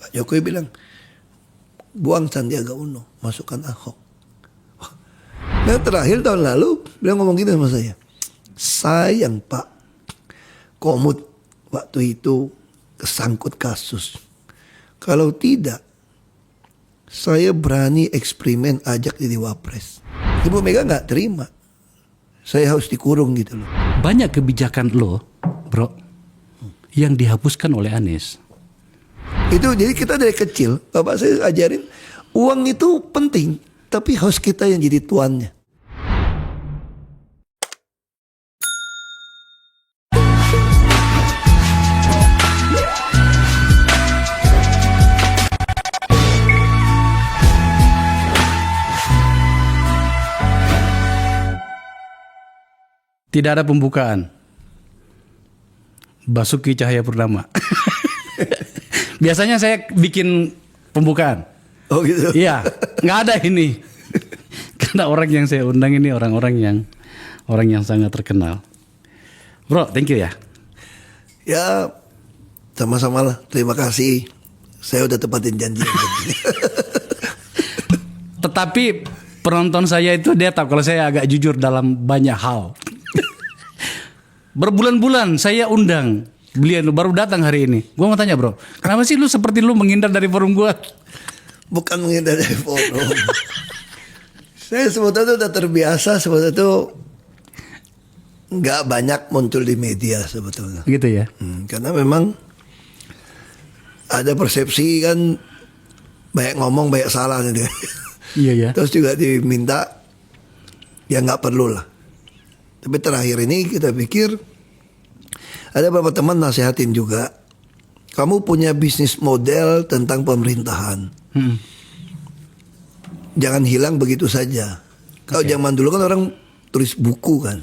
Pak Jokowi bilang, buang Sandiaga Uno, masukkan Ahok. Dan terakhir tahun lalu, beliau ngomong gini sama saya. Sayang Pak, Komut waktu itu kesangkut kasus. Kalau tidak, saya berani eksperimen ajak jadi wapres. Ibu Mega nggak terima. Saya harus dikurung gitu loh. Banyak kebijakan lo, bro, yang dihapuskan oleh Anies. Itu jadi kita dari kecil, bapak saya ajarin, uang itu penting, tapi harus kita yang jadi tuannya. Tidak ada pembukaan. Basuki Cahayapurnama. Biasanya saya bikin pembukaan. Oh gitu. Iya, nggak ada ini. Karena orang yang saya undang ini orang yang sangat terkenal. Bro, thank you ya. Ya, sama-sama lah. Terima kasih. Saya udah tepatin janji. Tetapi penonton saya itu dia tahu kalau saya agak jujur dalam banyak hal. Berbulan-bulan saya undang beliau baru datang hari ini. Gua mau tanya bro, kenapa sih lu seperti lu menghindar dari forum gua? Bukan menghindar dari forum. Saya sebetulnya udah terbiasa, sebetulnya itu nggak banyak muncul di media sebetulnya. Gitu ya. Karena memang ada persepsi kan banyak ngomong banyak salah gitu. Iya ya. Terus juga diminta ya nggak perlu lah. Tapi terakhir ini kita pikir ada beberapa teman nasihatin juga. Kamu punya bisnis model tentang pemerintahan. Jangan hilang begitu saja. Kalau zaman dulu kan orang tulis buku kan.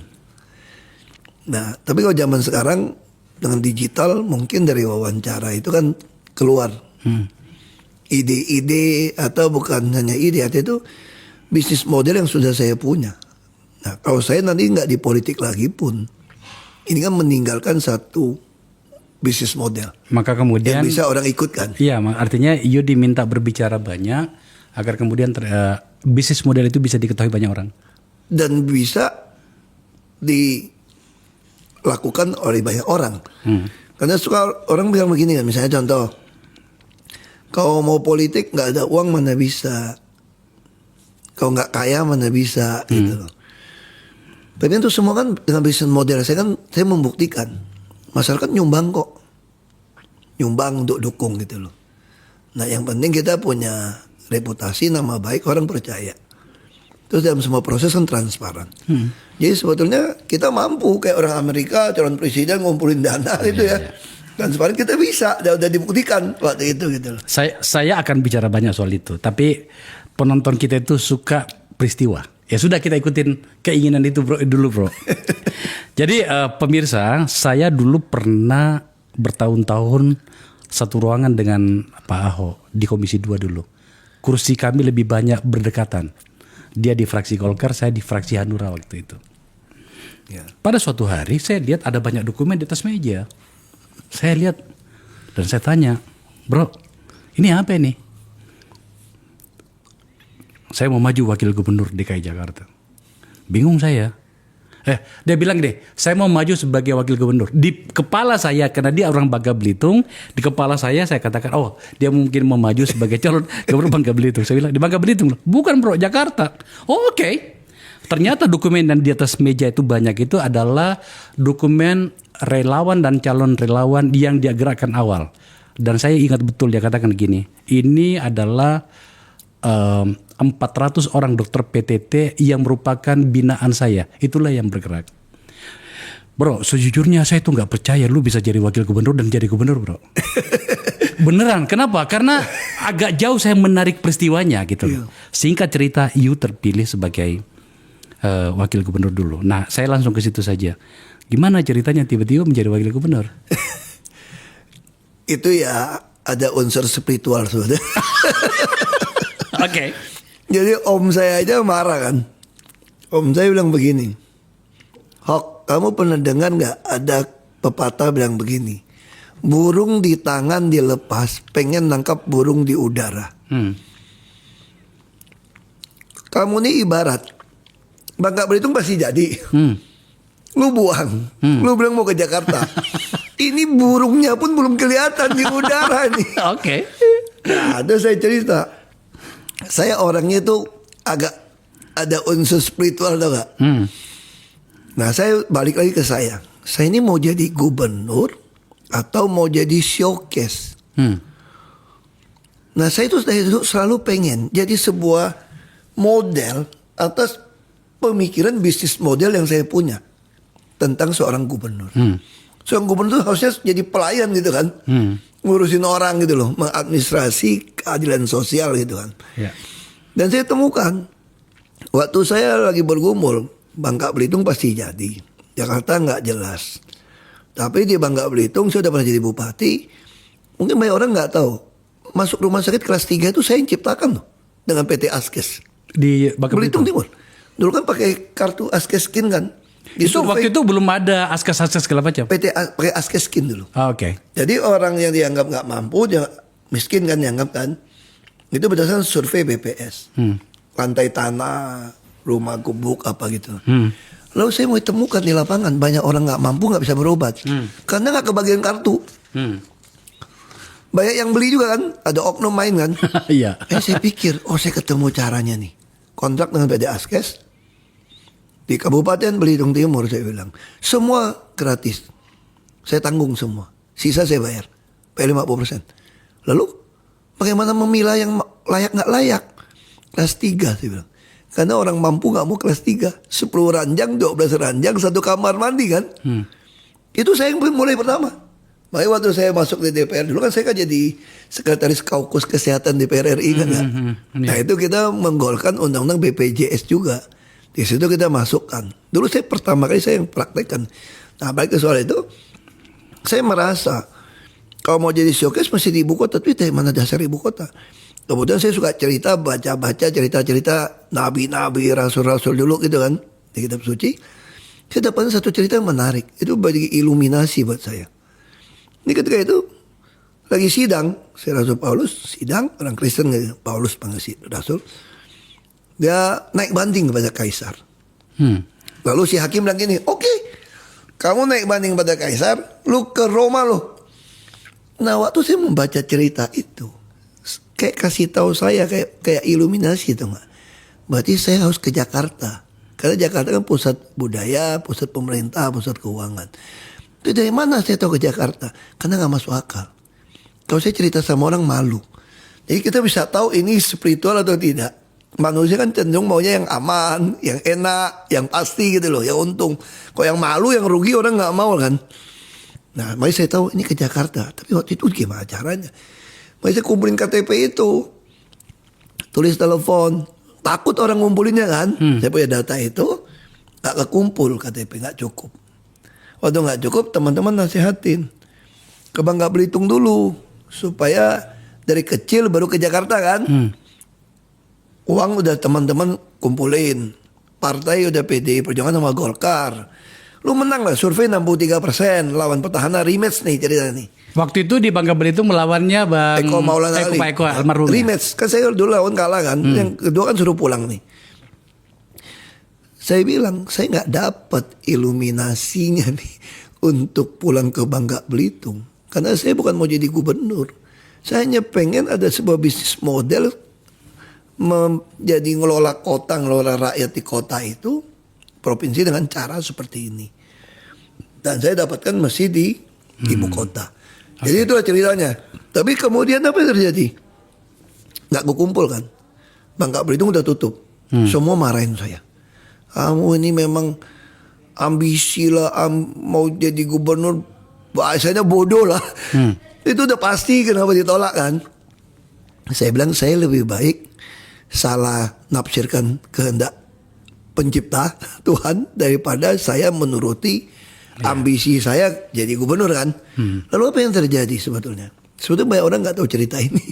Nah, tapi kalau zaman sekarang dengan digital mungkin dari wawancara itu kan keluar ide-ide atau bukan hanya ide, artinya itu bisnis model yang sudah saya punya. Nah, kalau saya nanti nggak di politik lagi pun, ini kan meninggalkan satu bisnis model. Maka kemudian yang bisa orang ikut kan. Iya, artinya you diminta berbicara banyak agar kemudian bisnis model itu bisa diketahui banyak orang. Dan bisa dilakukan oleh banyak orang. Karena suka orang bilang begini kan, misalnya contoh, kalau mau politik nggak ada uang mana bisa, kalau nggak kaya mana bisa gitu loh. Tapi itu semua kan dengan bisnis model saya membuktikan masyarakat nyumbang kok, nyumbang untuk dukung gitu loh. Nah yang penting kita punya reputasi, nama baik, orang percaya. Terus dalam semua proses kan transparan. Jadi sebetulnya kita mampu kayak orang Amerika calon presiden ngumpulin dana itu ya. Transparan kita bisa, udah dibuktikan waktu itu gitu loh. Saya akan bicara banyak soal itu, tapi penonton kita itu suka peristiwa. Ya sudah kita ikutin keinginan itu bro. Jadi pemirsa, saya dulu pernah bertahun-tahun satu ruangan dengan Pak Ahok di Komisi 2 dulu. Kursi kami lebih banyak berdekatan. Dia di fraksi Golkar, saya di fraksi Hanura waktu itu. Ya. Pada suatu hari saya lihat ada banyak dokumen di atas meja. Saya lihat dan saya tanya, bro, ini apa ini? Saya mau maju wakil gubernur DKI Jakarta. Bingung saya. Dia bilang deh, saya mau maju sebagai wakil gubernur. Di kepala saya, karena dia orang Bangka Belitung, di kepala saya katakan, oh dia mungkin mau maju sebagai calon gubernur Bangka Belitung. Saya bilang, di Bangka Belitung? Bukan bro, Jakarta. Oh, oke. Ternyata dokumen yang di atas meja itu banyak itu adalah dokumen relawan dan calon relawan yang dia gerakkan awal. Dan saya ingat betul dia katakan gini, ini adalah 400 orang dokter PTT yang merupakan binaan saya. Itulah yang bergerak. Bro, sejujurnya saya tuh gak percaya lu bisa jadi wakil gubernur dan jadi gubernur bro. Beneran, kenapa? Karena agak jauh saya menarik peristiwanya gitu. Singkat cerita, you terpilih sebagai wakil gubernur dulu. Nah, saya langsung ke situ saja. Gimana ceritanya tiba-tiba menjadi wakil gubernur? Itu ya ada unsur spiritual sebenarnya. Oke. Jadi om saya aja marah kan. Om saya bilang begini, Hok, kamu pernah dengar nggak ada pepatah bilang begini, burung di tangan dilepas, pengen nangkap burung di udara. Kamu nih ibarat Bangka Belitung pasti jadi. Lu buang, lu bilang mau ke Jakarta. Ini burungnya pun belum kelihatan di udara nih. Oke. Nah, ada saya cerita. Saya orangnya itu agak ada unsur spiritual, tau gak? Nah, saya balik lagi ke saya. Saya ini mau jadi gubernur atau mau jadi showcase. Nah, saya itu dari dulu selalu pengen jadi sebuah model atas pemikiran bisnis model yang saya punya tentang seorang gubernur. Seorang gubernur harusnya jadi pelayan gitu kan, ngurusin orang gitu loh, mengadministrasi keadilan sosial gitu kan. Ya. Dan saya temukan waktu saya lagi bergumul, Bangka Belitung pasti jadi, Jakarta nggak jelas. Tapi di Bangka Belitung saya udah pernah jadi bupati. Mungkin banyak orang nggak tahu, masuk rumah sakit kelas 3 itu saya yang ciptakan loh dengan PT Askes Di Bangka Belitung Belitung. Timur. Dulu kan pakai kartu Askeskin kan. Itu waktu itu belum ada askas-askas segala macam. pakai Askeskin dulu. Oke. Jadi orang yang dianggap nggak mampu, dia miskin kan dianggap kan. Itu berdasarkan survei BPS. Lantai tanah, rumah gubuk apa gitu. Lalu saya mau temukan di lapangan banyak orang nggak mampu nggak bisa berobat karena nggak kebagian kartu. Banyak yang beli juga kan, ada oknum main kan. Iya. Saya pikir, saya ketemu caranya nih. Kontrak dengan PT Askes di Kabupaten Belitung Timur, saya bilang semua gratis, saya tanggung semua, sisa saya bayar, bayar 50%. Lalu bagaimana memilah yang layak nggak layak? Kelas 3 saya bilang, karena orang mampu nggak mau kelas 3, 10 ranjang, 12 ranjang, 1 kamar mandi kan. Itu saya yang mulai pertama. Makanya waktu saya masuk di DPR dulu kan saya kan jadi sekretaris kaukus kesehatan DPR RI kan ya. Nah itu kita menggolkan undang-undang BPJS juga. Di situ kita masukkan. Dulu saya pertama kali saya yang praktekkan. Nah balik ke soal itu, saya merasa kalau mau jadi showcase masih di ibu kota. Tapi dari mana dasar ibu kota? Kemudian saya suka cerita, baca-baca cerita-cerita nabi-nabi, rasul-rasul dulu gitu kan di kitab suci. Saya dapat satu cerita yang menarik. Itu bagi iluminasi buat saya. Ini ketika itu lagi sidang, si Rasul Paulus sidang, orang Kristen gitu, Paulus panggil si Rasul, dia naik banding kepada Kaisar. Lalu si hakim bilang gini, oke, kamu naik banding kepada Kaisar, lu ke Roma lu. Nah waktu saya membaca cerita itu, kayak kasih tahu saya kayak iluminasi itu nggak. Berarti saya harus ke Jakarta, karena Jakarta kan pusat budaya, pusat pemerintah, pusat keuangan. Itu dari mana saya tahu ke Jakarta? Karena gak masuk akal. Kalau saya cerita sama orang malu. Jadi kita bisa tahu ini spiritual atau tidak. Manusia kan cenderung maunya yang aman, yang enak, yang pasti gitu loh, yang untung. Kalau yang malu, yang rugi orang gak mau kan. Nah makanya saya tahu ini ke Jakarta. Tapi waktu itu gimana caranya? Makanya saya kumpulin KTP itu. Tulis telepon. Takut orang ngumpulinnya kan. Saya punya data itu. Gak kekumpul KTP, gak cukup. Waktu nggak cukup, teman-teman nasihatin ke Bangka Belitung dulu supaya dari kecil baru ke Jakarta kan. Uang udah teman-teman kumpulin, partai udah PDI Perjuangan sama Golkar. Lu menang lah, survei 63%, lawan petahana rematch nih cerita nih. Waktu itu di Bangka Belitung melawannya Bang Eko Maulana Ali. Pak Eko almarhum. Rematch, kan saya dulu lawan kalah kan. Yang kedua kan suruh pulang nih. Saya bilang, saya nggak dapat iluminasinya nih untuk pulang ke Bangka Belitung. Karena saya bukan mau jadi gubernur. Saya hanya pengen ada sebuah bisnis model menjadi ngelola kota, ngelola rakyat di kota itu, provinsi dengan cara seperti ini. Dan saya dapatkan masih di ibu kota. Jadi itulah ceritanya. Tapi kemudian apa yang terjadi? Nggak kukumpul kan. Bangka Belitung udah tutup. Semua marahin saya. Kamu ini memang ambisi lah, mau jadi gubernur, bahasanya bodoh lah. Itu udah pasti kenapa ditolak kan. Saya bilang saya lebih baik salah nafsirkan kehendak pencipta Tuhan daripada saya menuruti ambisi saya jadi gubernur kan. Lalu apa yang terjadi sebetulnya? Sebetulnya banyak orang gak tahu cerita ini.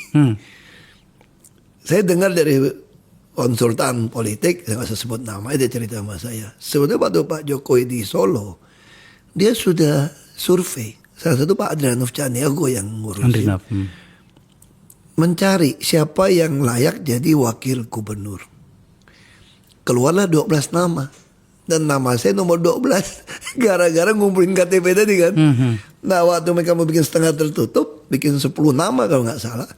Saya dengar dari konsultan politik, saya nggak usah sebut nama, dia cerita sama saya. Sebetulnya waktu Pak Jokowi di Solo, dia sudah survei Salah satu Pak Adrianov Caniago yang ngurusin. Andrinov. Mencari siapa yang layak jadi wakil gubernur. Keluarlah 12 nama. Dan nama saya nomor 12. Gara-gara ngumpulin KTP tadi kan. Nah waktu mereka mau bikin setengah tertutup, bikin 10 nama kalau nggak salah.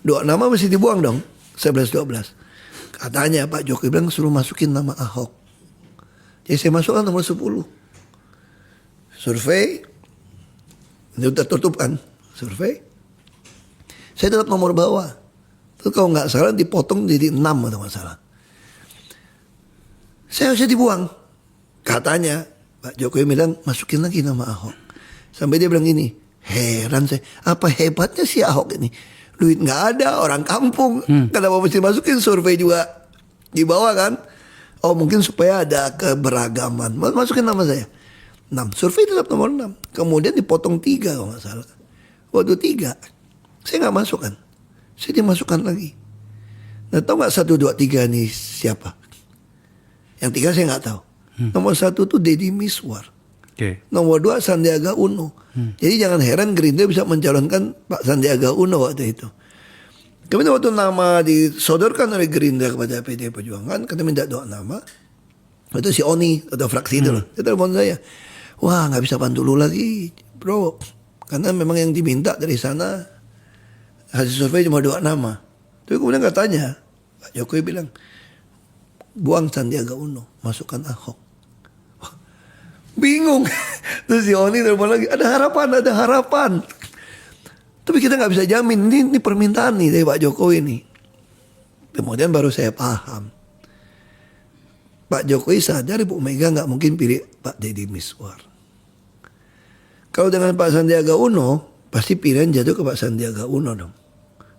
2 nama mesti dibuang dong. 11-12. Katanya Pak Jokowi bilang suruh masukin nama Ahok. Jadi saya masukkan nomor 10. Survei. Ini udah tertutup kan. Survei. Saya tetap nomor bawah. Itu kalau nggak salah dipotong jadi 6 atau nggak salah. Saya harusnya dibuang. Katanya Pak Jokowi bilang masukin lagi nama Ahok. Sampai dia bilang gini, heran saya, apa hebatnya si Ahok ini? Duit nggak ada, orang kampung. Kenapa mesti masukin, survei juga di bawah kan? Oh mungkin supaya ada keberagaman. Masukin nama saya. 6. Survei tetap nomor 6. Kemudian dipotong 3 kalau nggak salah. Waktu 3, saya nggak masukkan. Saya dimasukkan lagi. Nah tahu nggak 1, 2, 3 nih siapa? Yang 3 saya nggak tahu. Nomor 1 tuh Deddy Miswar. Nomor 2 Sandiaga Uno. Jadi jangan heran Gerindra bisa mencalonkan Pak Sandiaga Uno waktu itu. Kemudian waktu nama disodorkan oleh Gerindra kepada PD Perjuangan, kita minta 2 nama. Itu si Oni atau fraksi itu loh. Dia telepon saya. Wah nggak bisa bantu lu lagi bro. Karena memang yang diminta dari sana hasil survei cuma 2 nama. Tapi kemudian katanya Pak Jokowi bilang, buang Sandiaga Uno, masukkan Ahok. Bingung. Terus si Oni telepon lagi, ada harapan. Tapi kita nggak bisa jamin, ini permintaan nih dari Pak Jokowi nih. Kemudian baru saya paham. Pak Jokowi sadar Ibu Mega nggak mungkin pilih Pak Deddy Miswar. Kalau dengan Pak Sandiaga Uno, pasti pilihan jatuh ke Pak Sandiaga Uno dong.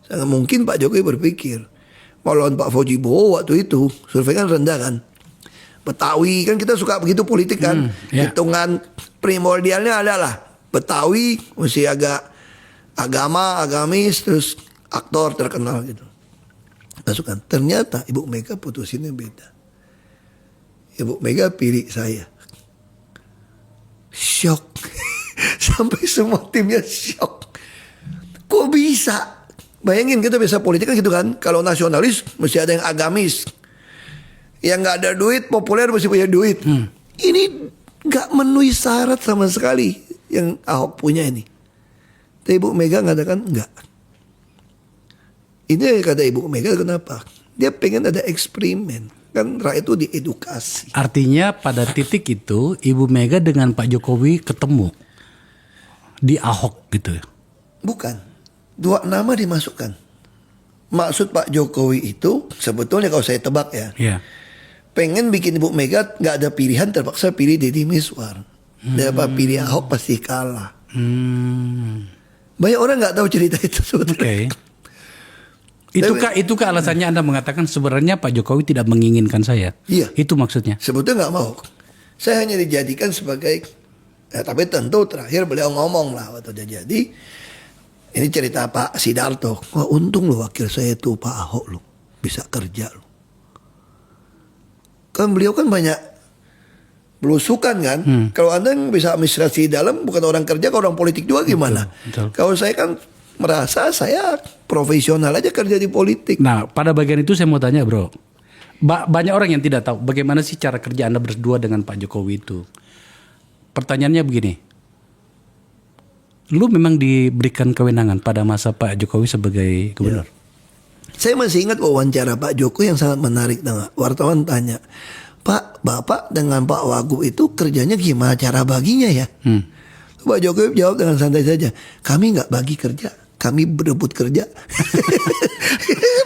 Sangat mungkin Pak Jokowi berpikir, mau lawan Pak Fauji Bowo waktu itu, survei kan rendah kan. Betawi kan kita suka begitu politik kan. Hitungan primordialnya adalah Betawi mesti agak agamis terus aktor terkenal gitu. Masukkan. Ternyata Ibu Mega putusinnya beda. Ibu Mega pilih saya. Syok. Sampai semua timnya syok. Kok bisa? Bayangin kita biasa politik kan gitu kan. Kalau nasionalis mesti ada yang agamis. Yang gak ada duit, populer mesti punya duit. Ini gak memenuhi syarat sama sekali yang Ahok punya ini. Tapi Ibu Mega mengatakan enggak. Ini kata Ibu Mega kenapa? Dia pengen ada eksperimen. Kan rakyat itu diedukasi. Artinya pada titik itu Ibu Mega dengan Pak Jokowi ketemu di Ahok gitu ya? Bukan. 2 nama dimasukkan. Maksud Pak Jokowi itu sebetulnya kalau saya tebak ya. Pengen bikin Ibu Mega gak ada pilihan, terpaksa pilih Deddy Miswar. Dapat pilih Ahok pasti kalah. Banyak orang gak tahu cerita itu sebetulnya. Itukah alasannya Anda mengatakan sebenarnya Pak Jokowi tidak menginginkan saya? Iya. Itu maksudnya? Sebetulnya gak mau. Saya hanya dijadikan sebagai, tapi tentu terakhir beliau ngomong lah waktu dia jadi. Ini cerita Pak Sidarto. Wah untung loh wakil saya itu Pak Ahok loh. Bisa kerja loh. Kan beliau kan banyak belusukan kan. Kalau Anda yang bisa administrasi dalam bukan orang kerja, kalau orang politik juga gimana? Betul. Kalau saya kan merasa saya profesional aja kerja di politik. Nah pada bagian itu saya mau tanya bro. Banyak orang yang tidak tahu bagaimana sih cara kerja Anda berdua dengan Pak Jokowi itu. Pertanyaannya begini. Lu memang diberikan kewenangan pada masa Pak Jokowi sebagai gubernur? Saya masih ingat wawancara Pak Jokowi yang sangat menarik. Wartawan tanya, Pak, Bapak dengan Pak Wagub itu kerjanya gimana cara baginya ya? Pak Jokowi jawab dengan santai saja, kami nggak bagi kerja, kami berebut kerja.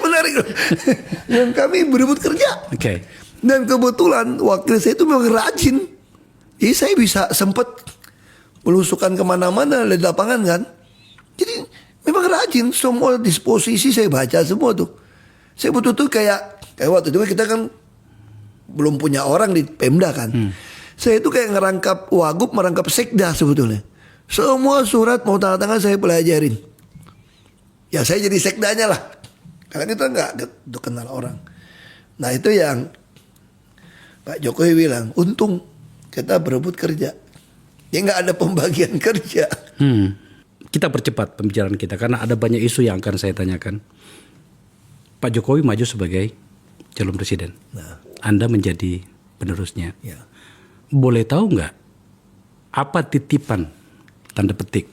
Menarik loh. Yang kami berebut kerja. Dan kebetulan wakil saya itu memang rajin. Jadi saya bisa sempat belusukan kemana-mana di lapangan kan. Jadi memang rajin, semua disposisi saya baca semua tuh. Saya betul-betul kayak waktu itu kita kan belum punya orang di Pemda kan. Saya itu kayak ngerangkap Wagub, merangkap Sekda sebetulnya. Semua surat mau tanda tangan saya pelajarin. Ya saya jadi Sekdanya lah. Karena kita nggak kenal orang. Nah itu yang Pak Jokowi bilang, untung kita berebut kerja. Ya nggak ada pembagian kerja. Kita percepat pembicaraan kita karena ada banyak isu yang akan saya tanyakan. Pak Jokowi maju sebagai calon presiden. Nah, Anda menjadi penerusnya. ya. Boleh tahu nggak apa titipan tanda petik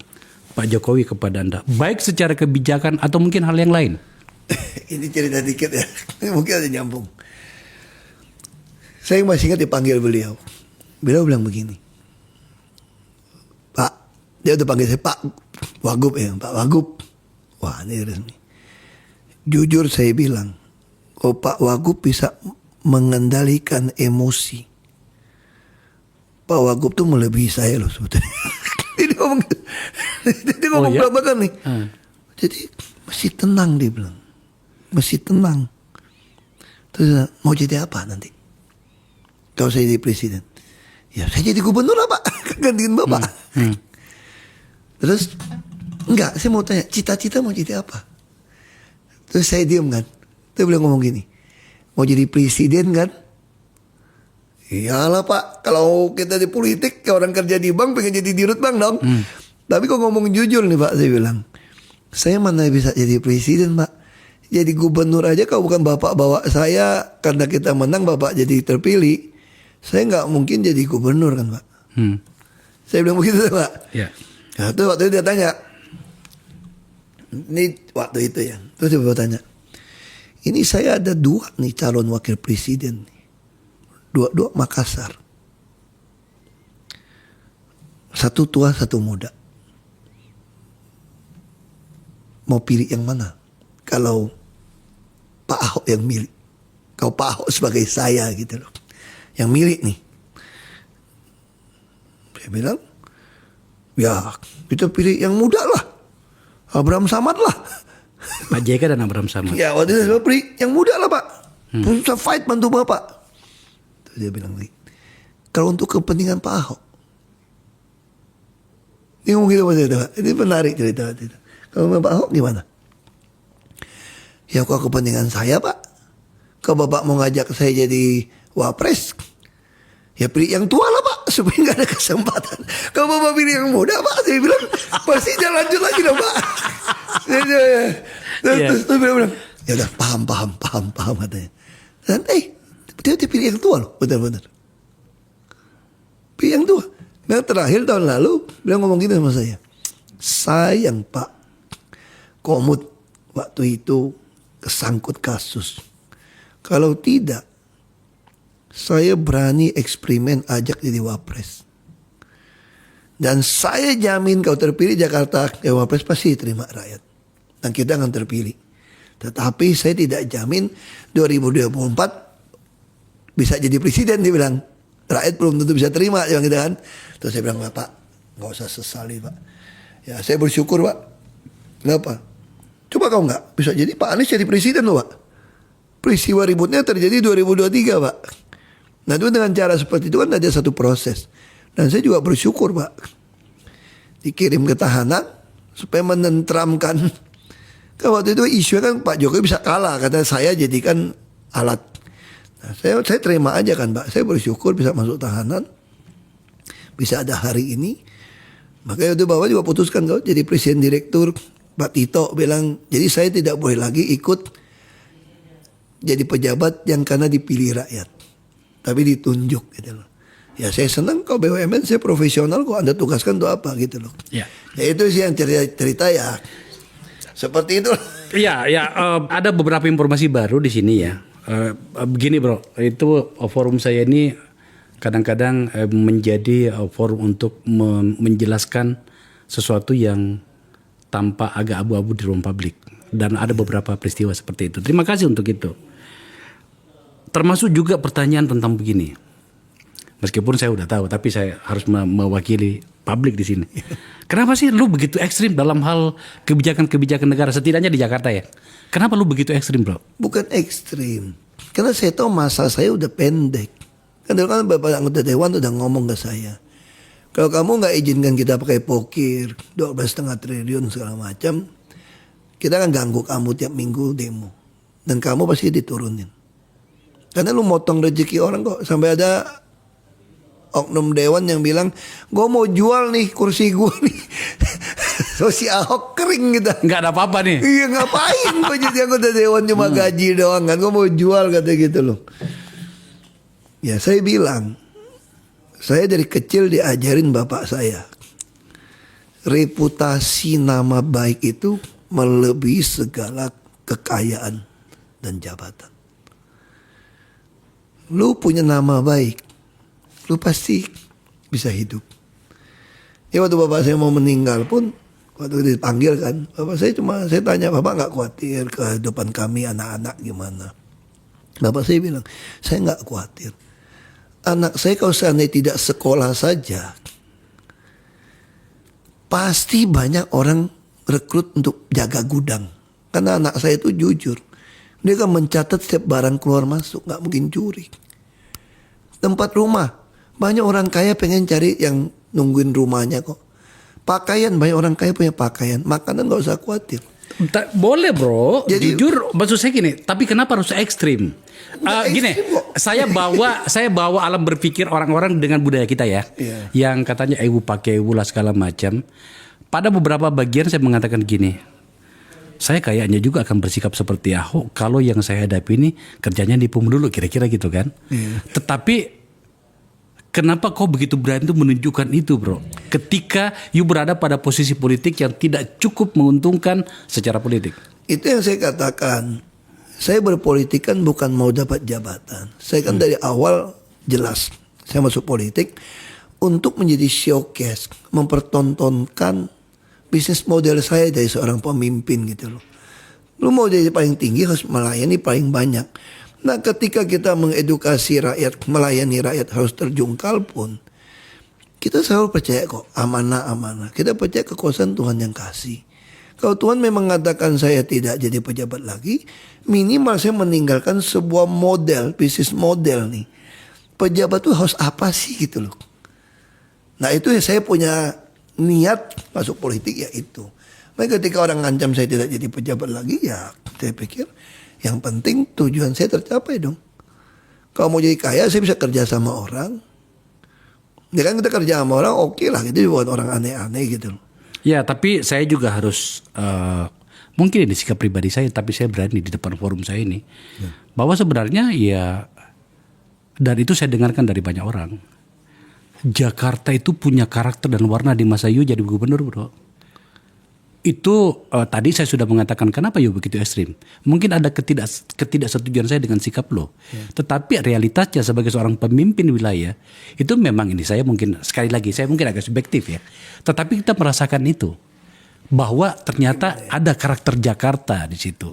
Pak Jokowi kepada Anda, baik secara kebijakan atau mungkin hal yang lain? Ini cerita dikit ya, mungkin ada nyambung. Saya masih ingat dipanggil beliau. Beliau bilang begini, Pak, dia udah panggil saya Pak Wagub ya, Pak Wagub. Wah ini resmi. Jujur saya bilang, oh Pak Wagub bisa mengendalikan emosi. Pak Wagub tuh melebihi saya loh sebetulnya. Dia ngomong, dia ngomong iya? berapa kali. Jadi masih tenang dia bilang, masih tenang. Terus mau jadi apa nanti? Kalau saya jadi presiden, ya saya jadi gubernur lah Pak, gantiin Bapak. Terus enggak, saya mau tanya, cita-cita mau jadi apa? Terus saya diam kan. Terus beliau ngomong gini, mau jadi presiden kan? Iyalah Pak, kalau kita di politik, orang kerja di bank pengen jadi dirut bank dong. Tapi kok ngomong jujur nih Pak, saya bilang, saya mana bisa jadi presiden Pak? Jadi gubernur aja kalau bukan Bapak bawa saya, karena kita menang Bapak jadi terpilih, saya nggak mungkin jadi gubernur kan Pak. Saya bilang begitu Pak. Ya. Nah, terus waktu itu dia tanya, ini waktu itu ya, terus dia bertanya, ini saya ada 2 nih calon wakil presiden, dua Makassar, satu tua satu muda, mau pilih yang mana? Kalau Pak Ahok yang milih, kalau Pak Ahok sebagai saya gitu loh, yang milih nih, saya bilang, ya kita pilih yang muda lah, Abraham Samad lah. Pak JK dan Abraham Samad. Ya waktu itu saya pilih yang muda lah Pak, bisa fight bantu Bapak. Terus dia bilang, kalau untuk kepentingan Pak Ahok, dia ngomong gitu Pak. Ini menarik cerita itu. Kalau Pak Ahok gimana? Ya kalau kepentingan saya Pak, kalau Bapak mau ngajak saya jadi wapres, ya pilih yang tua lah Pak, supaya nggak ada kesempatan. Kalau Bapak pilih yang muda Pak, saya bilang pasti jangan lanjut lagi dong Pak. Terus dia bilang, ya udah paham katanya. Dan dia pilih yang tua loh, benar-benar. Pilih yang tua. Yang terakhir tahun lalu, dia ngomong gitu sama saya. Sayang Pak, Komut waktu itu kesangkut kasus. Kalau tidak, saya berani eksperimen ajak jadi wapres. Dan saya jamin kau terpilih Jakarta, wapres pasti terima rakyat. Dan kita akan terpilih. Tetapi saya tidak jamin 2024 bisa jadi presiden, dia bilang. Rakyat belum tentu bisa terima, dia gitu kan. Terus saya bilang, Pak, gak usah sesali Pak. Ya saya bersyukur Pak. Kenapa? Coba kau nggak bisa jadi Pak Anies jadi presiden loh Pak. Peristiwa ributnya terjadi 2023 Pak. Nah itu dengan cara seperti itu kan ada satu proses. Dan saya juga bersyukur Pak, dikirim ke tahanan supaya menentramkan. Kan waktu itu isu kan Pak Jokowi bisa kalah, kata saya jadikan alat. Nah, saya terima aja kan Pak. Saya bersyukur bisa masuk tahanan, bisa ada hari ini. Makanya itu Bapak juga putuskan kau jadi presiden direktur. Pak Tito bilang, jadi saya tidak boleh lagi ikut jadi pejabat yang karena dipilih rakyat, tapi ditunjuk gitu loh. Ya saya senang kau BUMN, saya profesional kok, Anda tugaskan untuk apa gitu loh. Ya itu sih yang cerita ya. Seperti itu. Iya, ada beberapa informasi baru di sini ya. Begini bro, itu forum saya ini kadang-kadang menjadi forum untuk menjelaskan sesuatu yang tampak agak abu-abu di ruang publik. Dan ada beberapa peristiwa seperti itu. Terima kasih untuk itu. Termasuk juga pertanyaan tentang begini. Meskipun saya udah tahu, tapi saya harus mewakili publik di sini. Kenapa sih lu begitu ekstrim dalam hal kebijakan-kebijakan negara, setidaknya di Jakarta ya? Kenapa lu begitu ekstrim bro? Bukan ekstrim. Karena saya tahu masa saya udah pendek. Kan Bapak anggota Dewan udah ngomong ke saya, kalau kamu nggak izinkan kita pakai pokir 12,5 triliun segala macam, kita akan ganggu kamu tiap minggu demo. Dan kamu pasti diturunin. Karena lu motong rezeki orang kok. Sampai ada oknum dewan yang bilang, gue mau jual nih kursi gue nih. So si Ahok kering gitu. Nggak ada apa-apa nih. Iya, ngapain gue jadi anggota dewan cuma gaji doang kan. Gue mau jual kata gitu loh. Ya saya bilang, saya dari kecil diajarin bapak saya, reputasi nama baik itu melebihi segala kekayaan dan jabatan. Lu punya nama baik, lu pasti bisa hidup. Ya waktu bapak saya mau meninggal pun, waktu dipanggil kan, bapak saya tanya, bapak nggak khawatir kehidupan kami anak-anak gimana? Bapak saya bilang, saya nggak khawatir. Anak saya kalau seandainya tidak sekolah saja, pasti banyak orang rekrut untuk jaga gudang. Karena anak saya itu jujur. Dia kan mencatat setiap barang keluar masuk, nggak mungkin curi. Tempat rumah, banyak orang kaya pengen cari yang nungguin rumahnya kok. Pakaian, banyak orang kaya punya pakaian. Makanan nggak usah khawatir. Boleh bro, Jadi, jujur maksud saya gini, tapi kenapa harus ekstrim? Gini, ekstrim kok. saya bawa alam berpikir orang-orang dengan budaya kita ya, yang katanya ibu pakai ibu lah segala macam. Pada beberapa bagian saya mengatakan gini, saya kayaknya juga akan bersikap seperti Ahok kalau yang saya hadapi ini kerjanya nipu dulu, kira-kira gitu kan. Tetapi kenapa kau begitu berani tuh menunjukkan itu bro? Ketika you berada pada posisi politik yang tidak cukup menguntungkan secara politik. Itu yang saya katakan. Saya berpolitik kan bukan mau dapat jabatan. Saya kan dari awal jelas. Saya masuk politik untuk menjadi showcase. Mempertontonkan bisnis model saya dari seorang pemimpin gitu loh. Lu mau jadi paling tinggi harus melayani paling banyak. Nah ketika kita mengedukasi rakyat, melayani rakyat harus terjungkal pun, kita selalu percaya kok amanah-amanah. Kita percaya kekuasaan Tuhan yang kasih. Kalau Tuhan memang mengatakan saya tidak jadi pejabat lagi, minimal saya meninggalkan sebuah model, bisnis model nih. Pejabat tuh harus apa sih gitu loh. Nah itu yang saya punya niat masuk politik ya itu. Nah ketika orang ngancam saya tidak jadi pejabat lagi ya saya pikir yang penting tujuan saya tercapai dong. Kalau mau jadi kaya saya bisa kerja sama orang. Ya kan kita kerja sama orang oke lah, gitu buat orang aneh-aneh gitu loh. Ya, tapi saya juga harus mungkin ini sikap pribadi saya, tapi saya berani di depan forum saya ini bahwa sebenarnya ya, dan itu saya dengarkan dari banyak orang. Jakarta itu punya karakter dan warna di masa Yu jadi gubernur, bro. Itu tadi saya sudah mengatakan kenapa Yu begitu ekstrim. Mungkin ada ketidaksetujuan saya dengan sikap lo. Tetapi realitasnya sebagai seorang pemimpin wilayah itu memang ini saya mungkin sekali lagi saya mungkin agak subjektif ya. Tetapi kita merasakan itu bahwa ternyata ada karakter Jakarta di situ.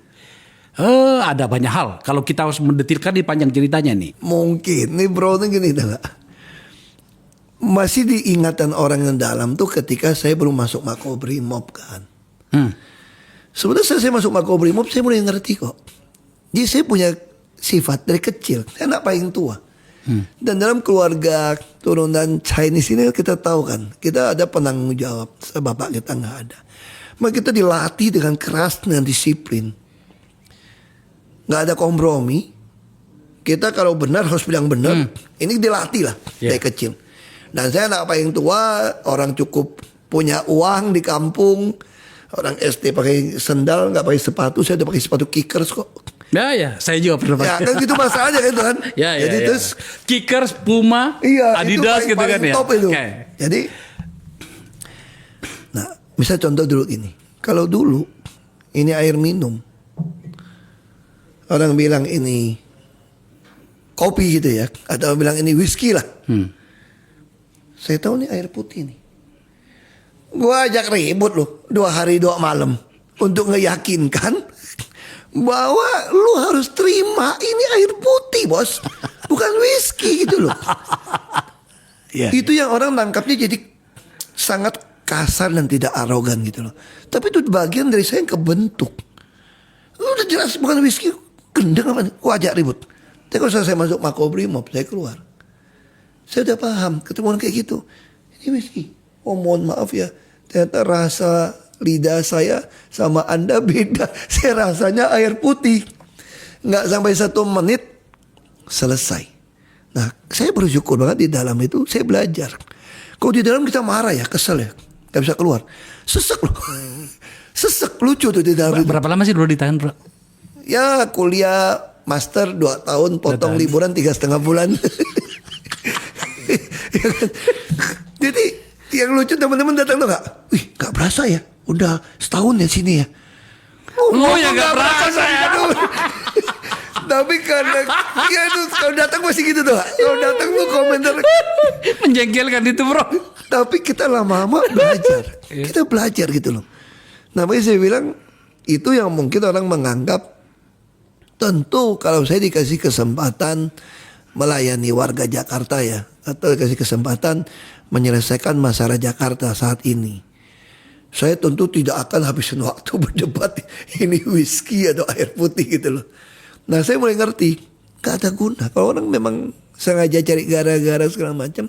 Ada banyak hal. Kalau kita harus mendetilkan di panjang ceritanya nih. Mungkin nih bro nih gini dah. Masih diingatan orang yang dalam tuh ketika saya belum masuk Makobrimob kan. Sebenarnya saya masuk Makobrimob saya mulai ngerti kok. Jadi saya punya sifat dari kecil. Saya anak paling tua. Dan dalam keluarga turunan Chinese ini kita tahu kan. Kita ada penanggung jawab. Bapak kita nggak ada. Maka kita dilatih dengan keras dan disiplin. Nggak ada kompromi. Kita kalau benar harus bilang benar. Ini dilatih lah dari kecil. Dan saya anak paling tua. Orang cukup punya uang di kampung. Orang SD pakai sendal, nggak pakai sepatu. Saya udah pakai sepatu kickers kok. Ya, saya juga pernah pakai. Ya kan gitu masalahnya kan. Jadi terus kickers, Puma, Adidas gitu kan ya. Top itu. Jadi, nah, misal contoh dulu ini. Kalau dulu ini air minum, orang bilang ini kopi gitu ya, atau bilang ini whisky lah. Saya tahu nih air putih nih. Gua ajak ribut loh 2 hari 2 malam untuk ngeyakinkan bahwa lu harus terima ini air putih bos, bukan whisky gitu loh. Itu yang orang nangkapnya jadi sangat kasar dan tidak arogan gitu loh. Tapi itu bagian dari saya yang kebentuk. Udah jelas bukan whisky, gendeng apa nih? Gua ajak ribut. Tapi kalau saya masuk Makobrimob, saya keluar. Saya udah paham, ketemu orang kayak gitu. Ini whisky. Oh mohon maaf ya, ternyata rasa lidah saya sama Anda beda. Saya rasanya air putih. Nggak sampai 1 menit selesai. Nah, saya bersyukur banget di dalam itu saya belajar. Kalau di dalam kita marah ya, kesel ya, gak bisa keluar. Sesek loh. Sesek, lucu tuh di dalam itu. Berapa lama sih dulu ditahan, bro? Ya kuliah master 2 tahun, potong liburan 3,5 bulan. Ya kan? Jadi yang lucu teman-teman datang tuh gak, wih gak berasa ya, udah setahun ya sini ya. Oh ya gak berasa ya. Tapi karena ya itu kalau datang masih gitu tuh. Kalau datang tuh komentar Menjengkelkan itu, bro. tapi kita lama-lama belajar. Kita belajar gitu loh. Nah, makanya saya bilang itu yang mungkin orang menganggap tentu kalau saya dikasih kesempatan melayani warga Jakarta ya, atau dikasih kesempatan menyelesaikan masalah Jakarta saat ini, saya tentu tidak akan habisin waktu berdebat ini whisky atau air putih gitu loh. Nah, saya mulai ngerti gak ada guna. Kalau orang memang sengaja cari gara-gara segala macam,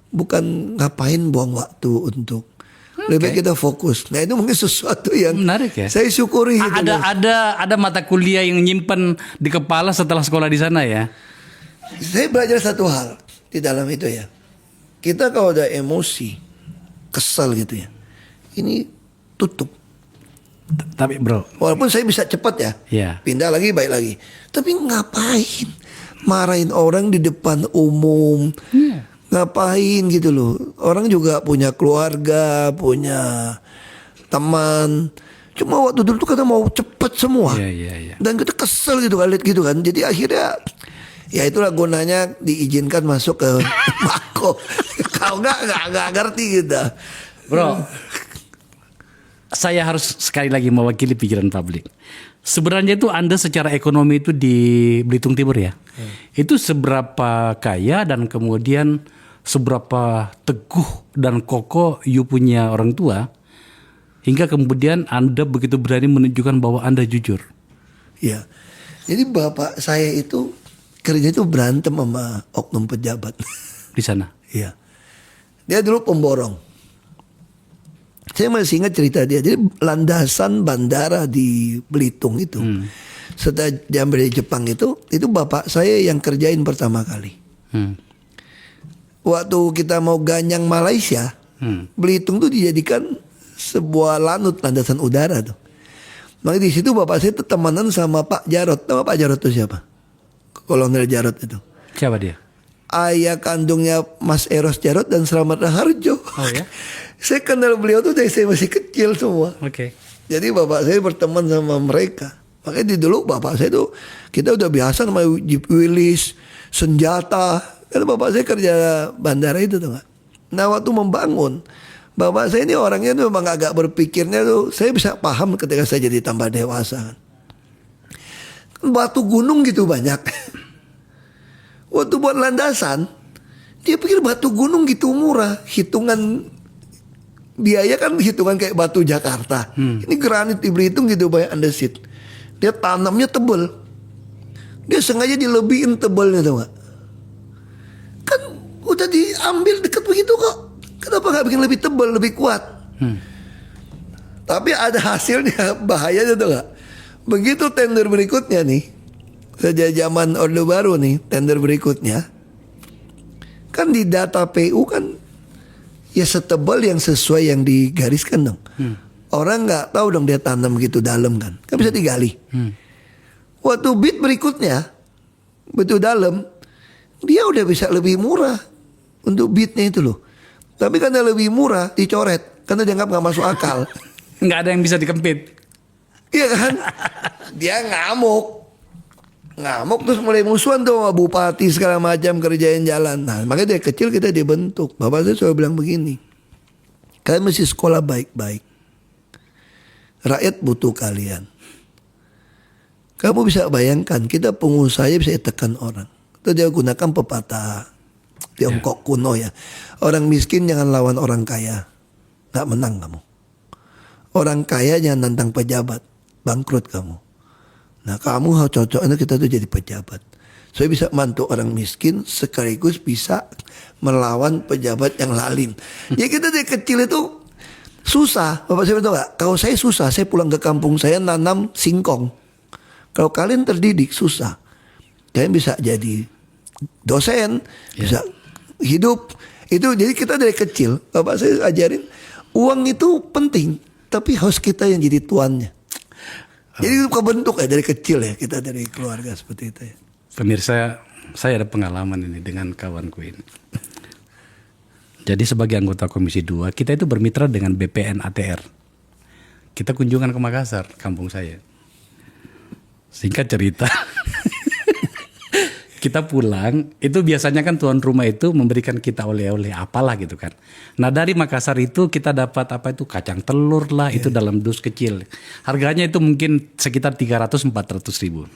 bukan ngapain buang waktu untuk lebih baik kita fokus. Nah, itu mungkin sesuatu yang menarik ya. Saya syukuri gitu loh. Ada mata kuliah yang nyimpen di kepala setelah sekolah di sana ya. Saya belajar satu hal di dalam itu ya. Kita kalau ada emosi, kesal gitu ya, ini tutup. Tapi bro, Walaupun saya bisa cepat ya, Iya. pindah lagi, baik lagi. Tapi ngapain marahin orang di depan umum? Ngapain gitu loh? Orang juga punya keluarga, punya teman. Cuma waktu dulu tuh kita mau cepet semua. Iya. Dan kita kesel gitu kan, lihat gitu kan. Jadi akhirnya ya itulah gunanya diizinkan masuk ke Mako. Kalau nggak ngerti gitu. Bro, saya harus sekali lagi mewakili pikiran publik. Sebenarnya itu Anda secara ekonomi itu di Belitung Timur ya. Itu seberapa kaya dan kemudian seberapa teguh dan kokoh you punya orang tua hingga kemudian Anda begitu berani menunjukkan bahwa Anda jujur. Ya. Jadi bapak saya itu kerja itu berantem sama oknum pejabat Di sana. Iya. Dia dulu pemborong. Saya masih ingat cerita dia. Jadi landasan bandara di Belitung itu, setelah jam dari Jepang itu bapak saya yang kerjain pertama kali. Waktu kita mau ganyang Malaysia, Belitung tuh dijadikan sebuah landasan udara tuh. Makanya di situ bapak saya tuh temenan sama Pak Jarot. Tahu Pak Jarot itu siapa? Kolonel Jarot itu. Siapa dia? Ayah kandungnya Mas Eros Jarot dan Slamet Raharjo. Oh ya? Saya kenal beliau tuh dari saya masih kecil semua. Oke. Jadi bapak saya berteman sama mereka. Makanya di dulu bapak saya tuh kita udah biasa sama Jeep Willys, senjata. Karena bapak saya kerja bandara itu tuh. Nah waktu membangun, bapak saya ini orangnya tuh memang agak berpikirnya tuh, saya bisa paham ketika saya jadi tambah dewasa. Batu gunung gitu banyak. Waktu buat landasan, dia pikir batu gunung gitu murah. Hitungan biaya kan hitungan kayak batu Jakarta. Ini granit di Belitung gitu banyak andesit. Dia tanamnya tebel. Dia sengaja dilebihin tebelnya tuh gak? Kan udah diambil deket begitu kok. Kenapa gak bikin lebih tebel, lebih kuat? Tapi ada hasilnya, bahayanya tuh gak? Begitu tender berikutnya nih, sejak zaman Orde Baru nih, tender berikutnya, kan di data PU kan ya setebal yang sesuai yang digariskan dong. Orang nggak tahu dong dia tanam gitu dalam kan bisa digali. Waktu bit berikutnya betul dalam, dia udah bisa lebih murah untuk bitnya itu loh. Tapi karena lebih murah dicoret karena dianggap nggak masuk akal. Nggak ada yang bisa dikempit. Iya kan? Dia ngamuk terus mulai musuhan tuh sama bupati segala macam kerjain jalan. Nah makanya dari kecil kita dibentuk. Bapak saya selalu bilang begini, kalian mesti sekolah baik-baik. Rakyat butuh kalian. Kamu bisa bayangkan kita pengusaha bisa tekan orang. Itu dia gunakan pepatah Tiongkok kuno ya. Orang miskin jangan lawan orang kaya, gak menang kamu. Orang kaya jangan nantang pejabat, bangkrut kamu. Nah kamu harus cocoknya kita tuh jadi pejabat. Saya bisa bantu orang miskin sekaligus bisa melawan pejabat yang lalim. Ya kita dari kecil itu susah. Bapak saya tahu gak? Kalau saya susah, saya pulang ke kampung saya nanam singkong. Kalau kalian terdidik susah, kalian bisa jadi dosen, bisa hidup. Itu jadi kita dari kecil, bapak saya ajarin uang itu penting, tapi harus kita yang jadi tuannya. Jadi kebentuk dari kecil ya, kita dari keluarga seperti itu ya. Pemirsa, saya ada pengalaman ini dengan kawanku ini. Jadi sebagai anggota Komisi 2, kita itu bermitra dengan BPN ATR. Kita kunjungan ke Makassar, kampung saya. Singkat cerita, kita pulang, itu biasanya kan tuan rumah itu memberikan kita oleh-oleh apalah gitu kan. Nah dari Makassar itu kita dapat apa itu kacang telur lah, itu dalam dus kecil. Harganya itu mungkin sekitar 300-400 ribu.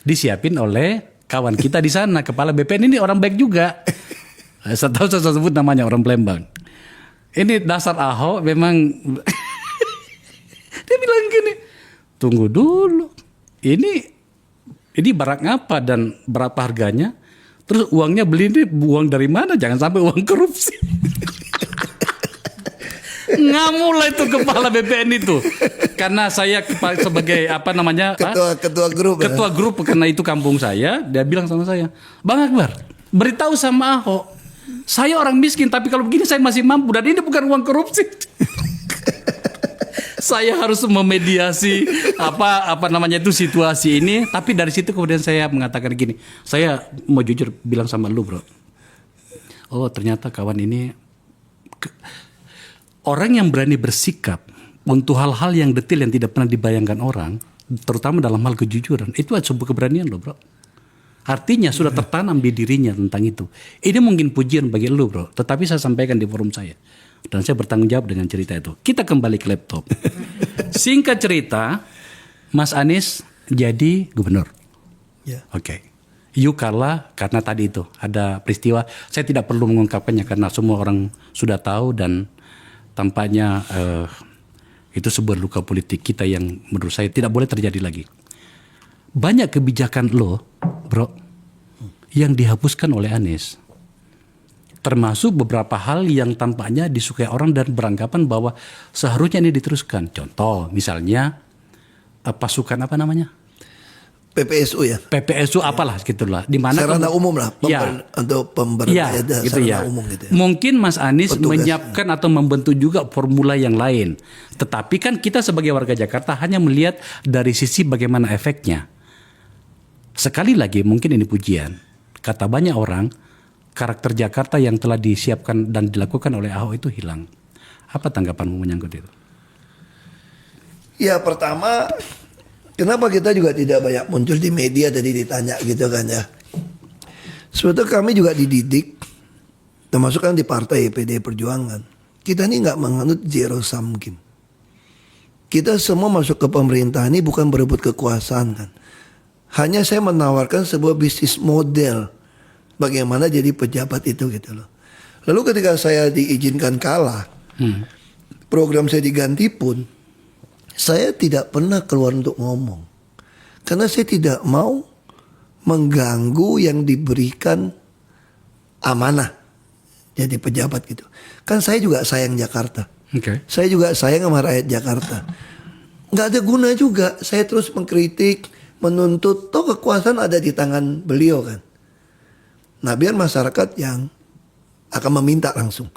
Disiapin oleh kawan kita di sana, kepala BPN ini orang baik juga. Saya tahu saya sebut namanya orang Palembang. Ini dasar Ahok memang dia bilang gini, tunggu dulu, ini barang apa dan berapa harganya? Terus uangnya beli ini uang dari mana? Jangan sampai uang korupsi. Ngamuk lah itu kepala BPN itu, karena saya sebagai apa namanya ketua grup karena itu kampung saya, dia bilang sama saya, Bang Akbar, beritahu sama Ahok, saya orang miskin tapi kalau begini saya masih mampu dan ini bukan uang korupsi. Saya harus memediasi apa namanya itu situasi ini, tapi dari situ kemudian saya mengatakan gini, saya mau jujur bilang sama lu bro, oh ternyata kawan ini orang yang berani bersikap untuk hal-hal yang detail yang tidak pernah dibayangkan orang, terutama dalam hal kejujuran, itu sebuah keberanian loh bro. Artinya sudah tertanam di dirinya tentang itu. Ini mungkin pujian bagi lu bro, tetapi saya sampaikan di forum saya. Dan saya bertanggung jawab dengan cerita itu. Kita kembali ke laptop. Singkat cerita, Mas Anies jadi gubernur. Ya. Oke. You kalah karena tadi itu ada peristiwa. Saya tidak perlu mengungkapkannya karena semua orang sudah tahu dan tampaknya itu sebuah luka politik kita yang menurut saya tidak boleh terjadi lagi. Banyak kebijakan lo, bro, yang dihapuskan oleh Anies. Termasuk beberapa hal yang tampaknya disukai orang dan beranggapan bahwa seharusnya ini diteruskan. Contoh, misalnya pasukan apa namanya? PPSU ya. PPSU apalah gitulah. Di mana sarana umum lah untuk pemberdayaan gitu sarana umum gitu ya. Mungkin Mas Anies Petugas. menyiapkan atau membentuk juga formula yang lain. Tetapi kan kita sebagai warga Jakarta hanya melihat dari sisi bagaimana efeknya. Sekali lagi mungkin ini pujian. Kata banyak orang, karakter Jakarta yang telah disiapkan dan dilakukan oleh Ahok itu hilang. Apa tanggapanmu menyangkut itu? Ya pertama, kenapa kita juga tidak banyak muncul di media tadi ditanya gitu kan ya. Sebetulnya kami juga dididik, termasuk kan di partai PD Perjuangan. Kita ini nggak menganut zero sum game. Kita semua masuk ke pemerintahan ini bukan berebut kekuasaan kan. Hanya saya menawarkan sebuah bisnis model bagaimana jadi pejabat itu gitu loh. Lalu ketika saya diizinkan kalah, program saya diganti pun, saya tidak pernah keluar untuk ngomong. Karena saya tidak mau mengganggu yang diberikan amanah jadi pejabat gitu. Kan saya juga sayang Jakarta. Okay. Saya juga sayang sama rakyat Jakarta. Nggak ada guna juga saya terus mengkritik, menuntut. Toh kekuasaan ada di tangan beliau kan. Nah biar masyarakat yang akan meminta langsung.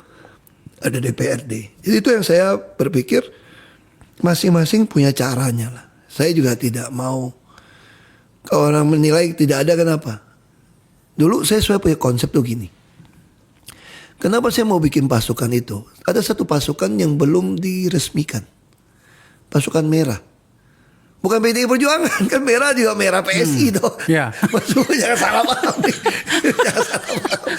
Ada DPRD. Jadi itu yang saya berpikir masing-masing punya caranya lah. Saya juga tidak mau kalau orang menilai tidak ada, kenapa? Dulu saya punya konsep tuh gini. Kenapa saya mau bikin pasukan itu? Ada satu pasukan yang belum diresmikan. Pasukan merah. Bukan PDI Perjuangan, kan merah juga merah PSI toh. Ya. Maksudnya jangan salah paham nih. Jangan salah paham.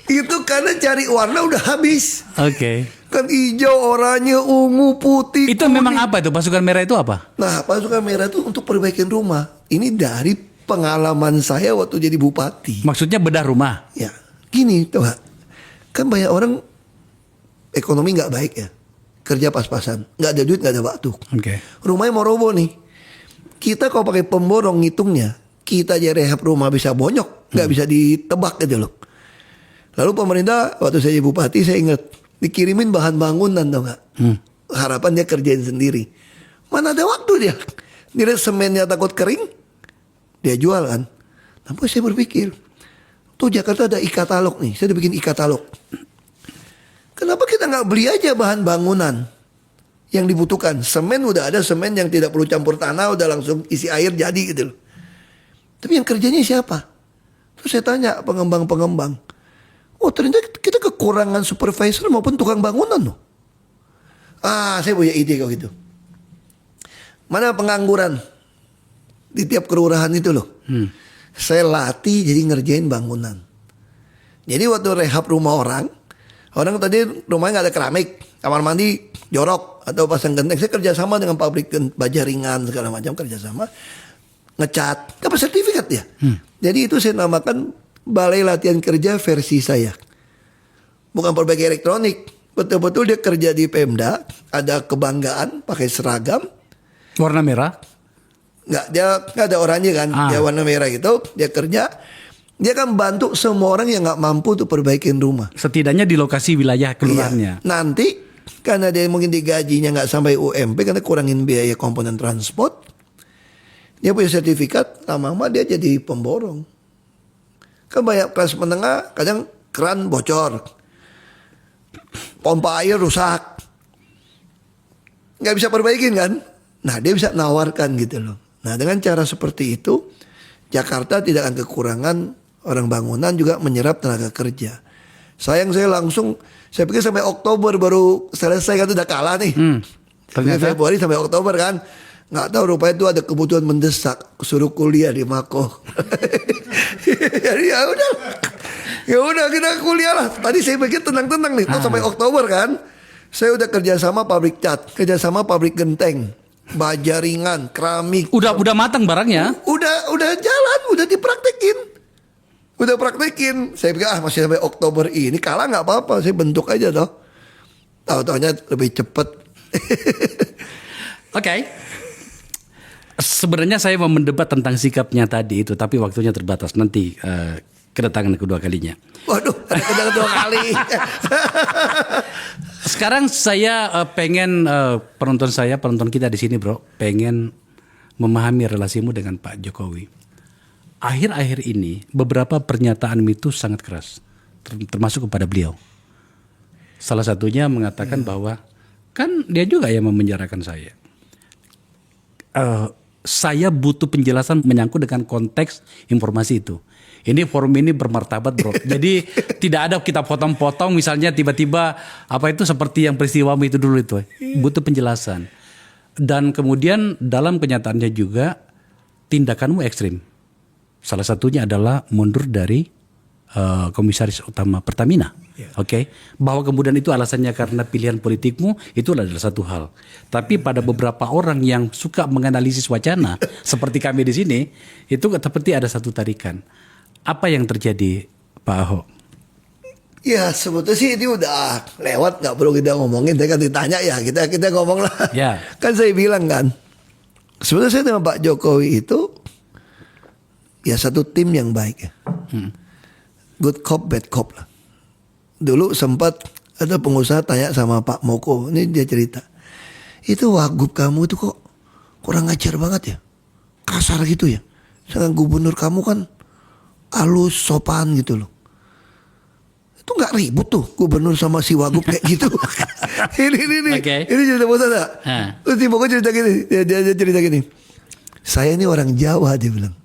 Itu karena cari warna udah habis. Oke. Kan hijau, oranye, ungu, putih. Itu kuning. memang apa itu? Pasukan merah itu apa? Nah, pasukan merah itu untuk perbaikan rumah. Ini dari pengalaman saya waktu jadi bupati. Maksudnya bedah rumah. Ya, gini tuh kan banyak orang ekonomi nggak baik ya, kerja pas-pasan, nggak ada duit, nggak ada waktu. Oke. Rumahnya mau roboh nih. Kita kalau pakai pemborong ngitungnya, kita aja rehab rumah bisa bonyok, nggak bisa ditebak gitu loh. Lalu pemerintah waktu saya jadi bupati saya ingat dikirimin bahan bangunan tau nggak? Harapan dia kerjain sendiri. Mana ada waktu dia? Dia semennya takut kering, dia jual kan. Namun saya berpikir, Tuh Jakarta ada e-katalog nih, saya udah bikin e-katalog. Kenapa kita nggak beli aja bahan bangunan yang dibutuhkan? Semen udah ada, semen yang tidak perlu campur tanah, udah langsung isi air jadi gitu loh. Tapi yang kerjanya siapa? Terus saya tanya pengembang-pengembang. Oh ternyata kita kekurangan supervisor maupun tukang bangunan loh. Saya punya ide kok gitu. Mana pengangguran di tiap kelurahan itu loh. Saya latih jadi ngerjain bangunan. Jadi waktu rehab rumah orang tadi rumahnya nggak ada keramik, kamar mandi jorok atau pasang genteng. Saya kerjasama dengan pabrik baja ringan segala macam, kerjasama ngecat, dapat sertifikat ya. Jadi itu saya namakan Balai Latihan Kerja versi saya. Bukan perbaiki elektronik, betul-betul dia kerja di Pemda, ada kebanggaan, pakai seragam. Warna merah? Dia nggak ada oranye kan, dia warna merah gitu, dia kerja. Dia kan bantu semua orang yang nggak mampu untuk perbaikin rumah. Setidaknya di lokasi wilayah kelurahannya. Iya. Nanti karena dia mungkin digajinya nggak sampai UMP karena kurangin biaya komponen transport, dia punya sertifikat, lama-lama dia jadi pemborong. Kan banyak kelas menengah kadang keran bocor, pompa air rusak, nggak bisa perbaikin kan. Nah dia bisa nawarkan gitu loh. Nah dengan cara seperti itu Jakarta tidak akan kekurangan orang bangunan, juga menyerap tenaga kerja. Sayang saya pikir sampai Oktober baru selesai kan, udah kalah nih. Ternyata Februari sampai Oktober kan. Nggak tahu rupanya itu ada kebutuhan mendesak, suruh kuliah di Mako. Jadi ya udah kita kuliah lah. Tadi saya pikir tenang-tenang nih, sampai Oktober kan. Saya udah kerjasama pabrik cat, kerjasama pabrik genteng, baja ringan, keramik. udah matang barangnya. Udah jalan, udah dipraktekin. Udah praktekin. Saya pikir masih sampai Oktober ini kalah nggak apa-apa, saya bentuk aja toh. Tahu-taunya lebih cepat. Oke. Sebenarnya saya mau mendebat tentang sikapnya tadi itu, tapi waktunya terbatas. Nanti kedatangan kedua kalinya. Waduh, ada kedatangan kedua kali. Sekarang saya pengen penonton kita di sini, bro, pengen memahami relasimu dengan Pak Jokowi. Akhir-akhir ini beberapa pernyataan mitos sangat keras, termasuk kepada beliau. Salah satunya mengatakan bahwa kan dia juga yang memenjarakan saya. Saya butuh penjelasan menyangkut dengan konteks informasi itu. Ini forum ini bermartabat, bro. Jadi tidak ada kita potong-potong misalnya tiba-tiba apa itu seperti yang peristiwamu itu dulu itu. Butuh penjelasan. Dan kemudian dalam kenyataannya juga tindakanmu ekstrim. Salah satunya adalah mundur dari komisaris utama Pertamina. Oke. Bahwa kemudian itu alasannya karena pilihan politikmu, itu adalah satu hal. Tapi pada beberapa orang yang suka menganalisis wacana seperti kami di sini, itu seperti ada satu tarikan. Apa yang terjadi, Pak Ahok? Ya sebetulnya sih ini udah lewat, nggak perlu kita ngomongin. Tadi kan ditanya ya, kita ngomong lah. Ya. Kan saya bilang kan, sebenarnya saya dengan Pak Jokowi itu ya satu tim yang baik ya. Good cop, bad cop lah. Dulu sempat ada pengusaha tanya sama Pak Moko, ini dia cerita, itu wagub kamu itu kok kurang ajar banget ya, kasar gitu ya. Sedangkan gubernur kamu kan halus, sopan gitu loh. Itu nggak ribut tuh gubernur sama si wagub kayak gitu. Ini cerita bos ada. Terus si Moko cerita gini, dia cerita gini, saya ini orang Jawa dia bilang,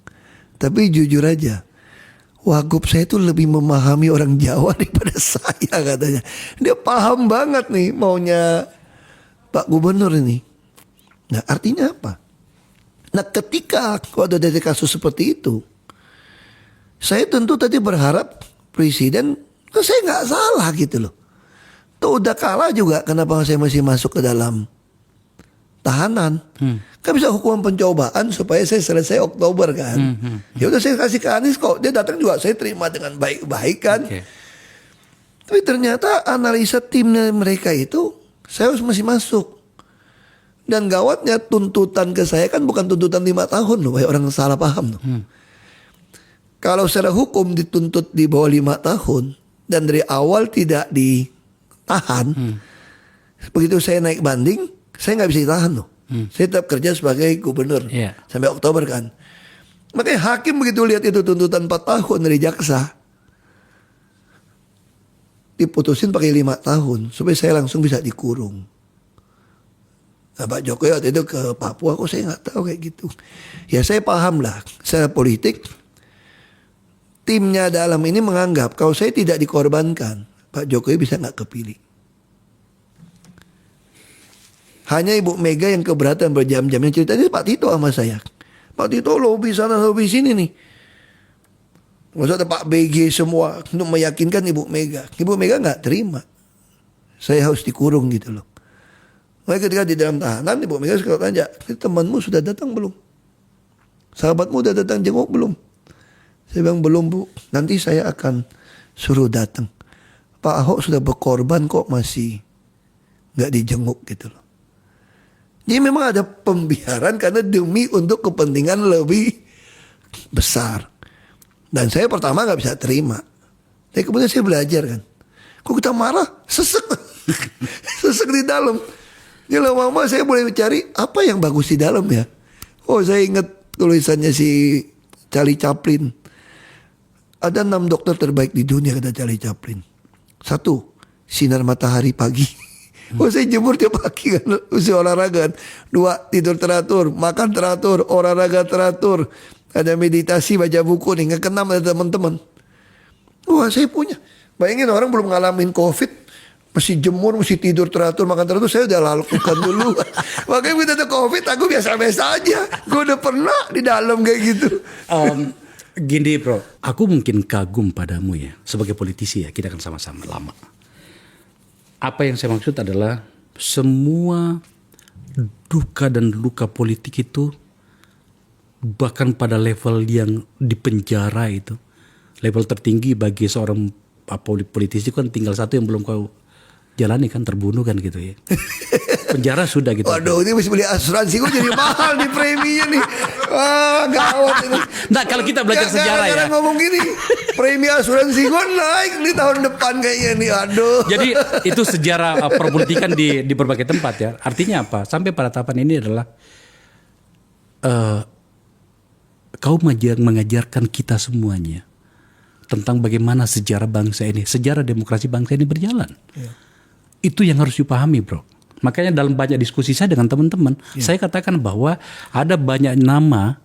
tapi jujur aja, wagub saya itu lebih memahami orang Jawa daripada saya katanya. Dia paham banget nih maunya Pak Gubernur ini. Nah artinya apa? Nah ketika ada dari kasus seperti itu, saya tentu tadi berharap presiden, saya nggak salah gitu loh. Tuh udah kalah juga, kenapa saya masih masuk ke dalam tahanan? Kan bisa hukuman pencobaan supaya saya selesai Oktober kan. Ya udah saya kasih ke Anies kok. Dia datang juga saya terima dengan baik-baik kan. Tapi ternyata analisa timnya mereka itu saya harus masih masuk. Dan gawatnya tuntutan ke saya kan bukan tuntutan 5 tahun loh. Banyak orang salah paham loh. Kalau secara hukum dituntut di bawah 5 tahun dan dari awal tidak ditahan, begitu saya naik banding, saya nggak bisa ditahan loh. Saya tetap kerja sebagai gubernur sampai Oktober kan. Makanya hakim begitu lihat itu tuntutan 4 tahun dari jaksa, diputusin pakai 5 tahun supaya saya langsung bisa dikurung. Nah, Pak Jokowi waktu itu ke Papua, kok saya nggak tahu kayak gitu. Ya saya paham lah, secara politik timnya dalam ini menganggap kalau saya tidak dikorbankan, Pak Jokowi bisa nggak kepilih. Hanya Ibu Mega yang keberatan berjam-jam. Yang ceritanya Pak Tito sama saya. Pak Tito lobby sana lobby sini nih. Maksudnya Pak BG semua untuk meyakinkan Ibu Mega. Ibu Mega nggak terima. Saya harus dikurung gitu loh. Makanya ketika di dalam tahanan Ibu Mega suka tanya, temanmu sudah datang belum? Sahabatmu sudah datang jenguk belum? Saya bilang belum Bu. Nanti saya akan suruh datang. Pak Ahok sudah berkorban kok masih nggak dijenguk gitu loh. Jadi memang ada pembiaran karena demi untuk kepentingan lebih besar. Dan saya pertama nggak bisa terima. Tapi kemudian saya belajar kan. Kok kita marah? Sesek. Sesek di dalam. Jadi lama-lama saya boleh cari apa yang bagus di dalam ya. Oh saya ingat tulisannya si Charlie Chaplin. Ada 6 dokter terbaik di dunia kata Charlie Chaplin. 1, sinar matahari pagi. Oh saya jemur tiap pagi kan, usia olahraga. 2, tidur teratur, makan teratur, olahraga teratur. Ada meditasi, baca buku nih. Yang keenam ada teman-teman. Wah saya punya. Bayangin orang belum ngalamin COVID, mesti jemur, mesti tidur teratur, makan teratur. Saya udah lakukan dulu. Makanya begitu ada COVID, aku biasa-biasa aja. Gue udah pernah di dalam kayak gitu. Gini bro, aku mungkin kagum padamu ya. Sebagai politisi ya, kita kan sama-sama lama. Apa yang saya maksud adalah semua duka dan luka politik itu bahkan pada level yang di penjara itu, level tertinggi bagi seorang politisi kan tinggal satu yang belum kau jalani kan, terbunuh kan gitu ya. Penjara sudah gitu. Waduh ini mesti beli asuransi gue jadi mahal di preminya nih. Wah gawat ini. Nah kalau kita belajar sejarah ya. Ngomong gini, premi asuransi gue naik nih tahun depan kayaknya nih. Aduh. Jadi itu sejarah perpolitikan di berbagai tempat ya. Artinya apa? Sampai pada tahapan ini adalah kau mengajarkan kita semuanya tentang bagaimana sejarah bangsa ini, sejarah demokrasi bangsa ini berjalan. Ya. Itu yang harus dipahami bro. Makanya dalam banyak diskusi saya dengan teman-teman, saya katakan bahwa ada banyak nama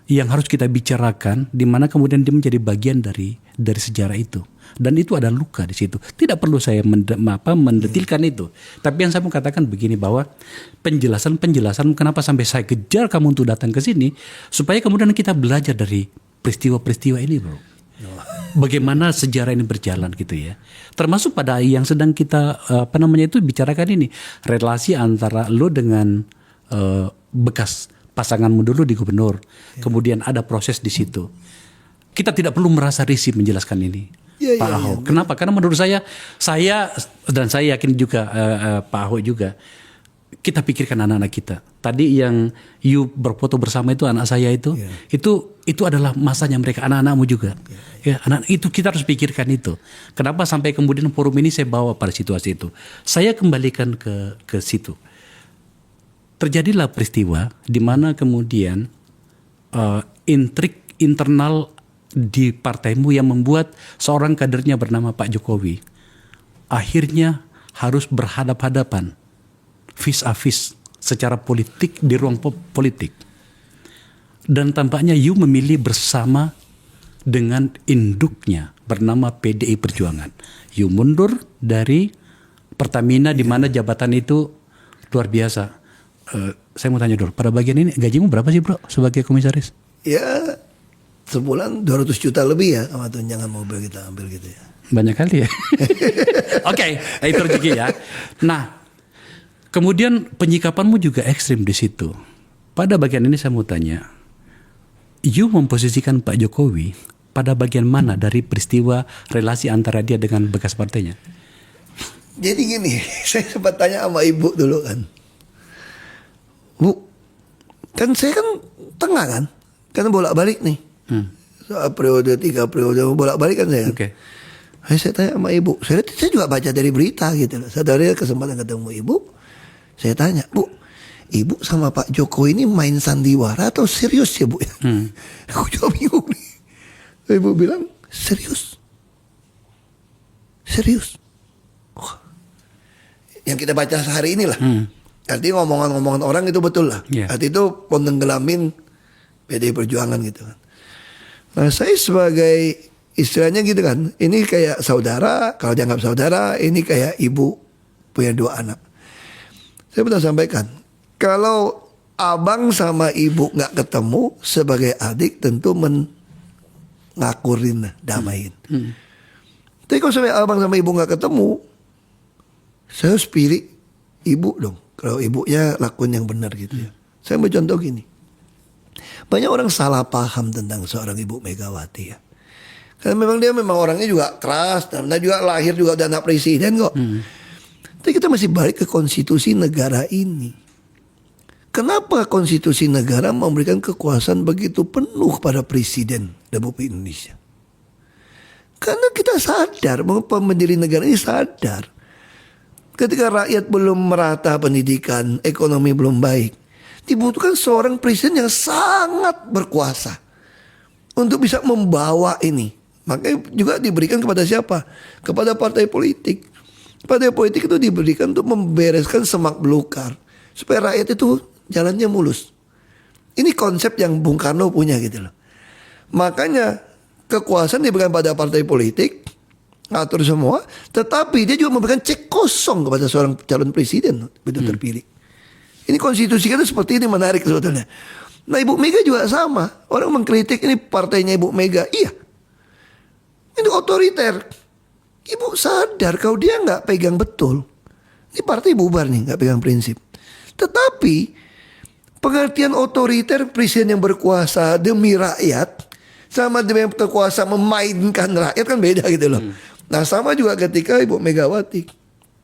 yang harus kita bicarakan, di mana kemudian dia menjadi bagian dari sejarah itu. Dan itu ada luka di situ. Tidak perlu saya mendetilkan itu. Tapi yang saya mau katakan begini, bahwa penjelasan kenapa sampai saya kejar kamu untuk datang ke sini, supaya kemudian kita belajar dari peristiwa-peristiwa ini bro. Bagaimana sejarah ini berjalan gitu ya. Termasuk pada yang sedang kita bicarakan ini, relasi antara lo dengan bekas pasanganmu dulu di gubernur. Kemudian ada proses di situ. Kita tidak perlu merasa risih menjelaskan ini. Pak Ahok. Kenapa? Karena menurut saya dan saya yakin juga Pak Ahok juga, kita pikirkan anak-anak kita. Tadi yang you berfoto bersama itu anak saya itu adalah masanya mereka, anak-anakmu juga. Ya, anak itu kita harus pikirkan itu. Kenapa sampai kemudian forum ini saya bawa pada situasi itu? Saya kembalikan ke situ. Terjadilah peristiwa di mana kemudian intrik internal di partaimu yang membuat seorang kadernya bernama Pak Jokowi akhirnya harus berhadap-hadapan vis a vis secara politik di ruang politik. Dan tampaknya you memilih bersama dengan induknya bernama PDI Perjuangan. You mundur dari Pertamina di mana jabatan itu luar biasa. Saya mau tanya dulu, pada bagian ini gajimu berapa sih bro sebagai komisaris? Ya sebulan 200 juta lebih ya sama tunjangan mobil kita ambil gitu ya. Banyak kali ya. Oke, itu rezeki ya. Nah, kemudian penyikapanmu juga ekstrim di situ. Pada bagian ini saya mau tanya, you memposisikan Pak Jokowi pada bagian mana dari peristiwa relasi antara dia dengan bekas partainya? Jadi gini, saya sempat tanya sama ibu dulu kan, Bu, kan saya kan tengah kan bolak-balik nih. Soal periode 3 periode bolak-balik kan saya. Oke. Saya tanya sama ibu, saya juga baca dari berita gitu loh. Saya dari kesempatan ketemu ibu, saya tanya, Bu, ibu sama Pak Jokowi ini main sandiwara atau serius ya Bu? Aku juga bingung nih. Ibu bilang serius. yang kita baca sehari inilah. Artinya ngomongan-ngomongan orang itu betul lah. Yeah. Artinya itu menenggelamin PDI Perjuangan gitu kan. Nah saya sebagai istilahnya gitu kan, ini kayak saudara, kalau dianggap saudara, ini kayak ibu punya 2 anak. Saya pernah sampaikan, kalau abang sama ibu nggak ketemu sebagai adik tentu ngakurin, damain. Tapi kalau sampai abang sama ibu nggak ketemu, saya harus pilih ibu dong. Kalau ibunya lakuin yang benar gitu ya. Saya ambil contoh gini. Banyak orang salah paham tentang seorang Ibu Megawati ya. Karena memang dia orangnya juga keras. Dan dia juga lahir juga udah anak presiden kok. Tapi kita masih balik ke konstitusi negara ini. Kenapa konstitusi negara memberikan kekuasaan begitu penuh pada presiden Republik Indonesia? Karena kita sadar, pendiri negara ini sadar. Ketika rakyat belum merata pendidikan, ekonomi belum baik, dibutuhkan seorang presiden yang sangat berkuasa untuk bisa membawa ini. Makanya juga diberikan kepada siapa? Kepada partai politik. Partai politik itu diberikan untuk membereskan semak belukar supaya rakyat itu jalannya mulus. Ini konsep yang Bung Karno punya gitu loh. Makanya kekuasaan diberikan pada partai politik, ngatur semua, tetapi dia juga memberikan cek kosong kepada seorang calon presiden begitu terpilih. Ini konstitusi kita seperti ini, menarik sebetulnya. Nah Ibu Mega juga sama. Orang mengkritik ini partainya Ibu Mega. Iya, ini otoriter. Ibu sadar kalau dia nggak pegang betul, ini partai bubar nih, nggak pegang prinsip. Tetapi pengertian otoriter, presiden yang berkuasa demi rakyat sama demi berkuasa memainkan rakyat kan beda gitu loh. Nah sama juga ketika Ibu Megawati.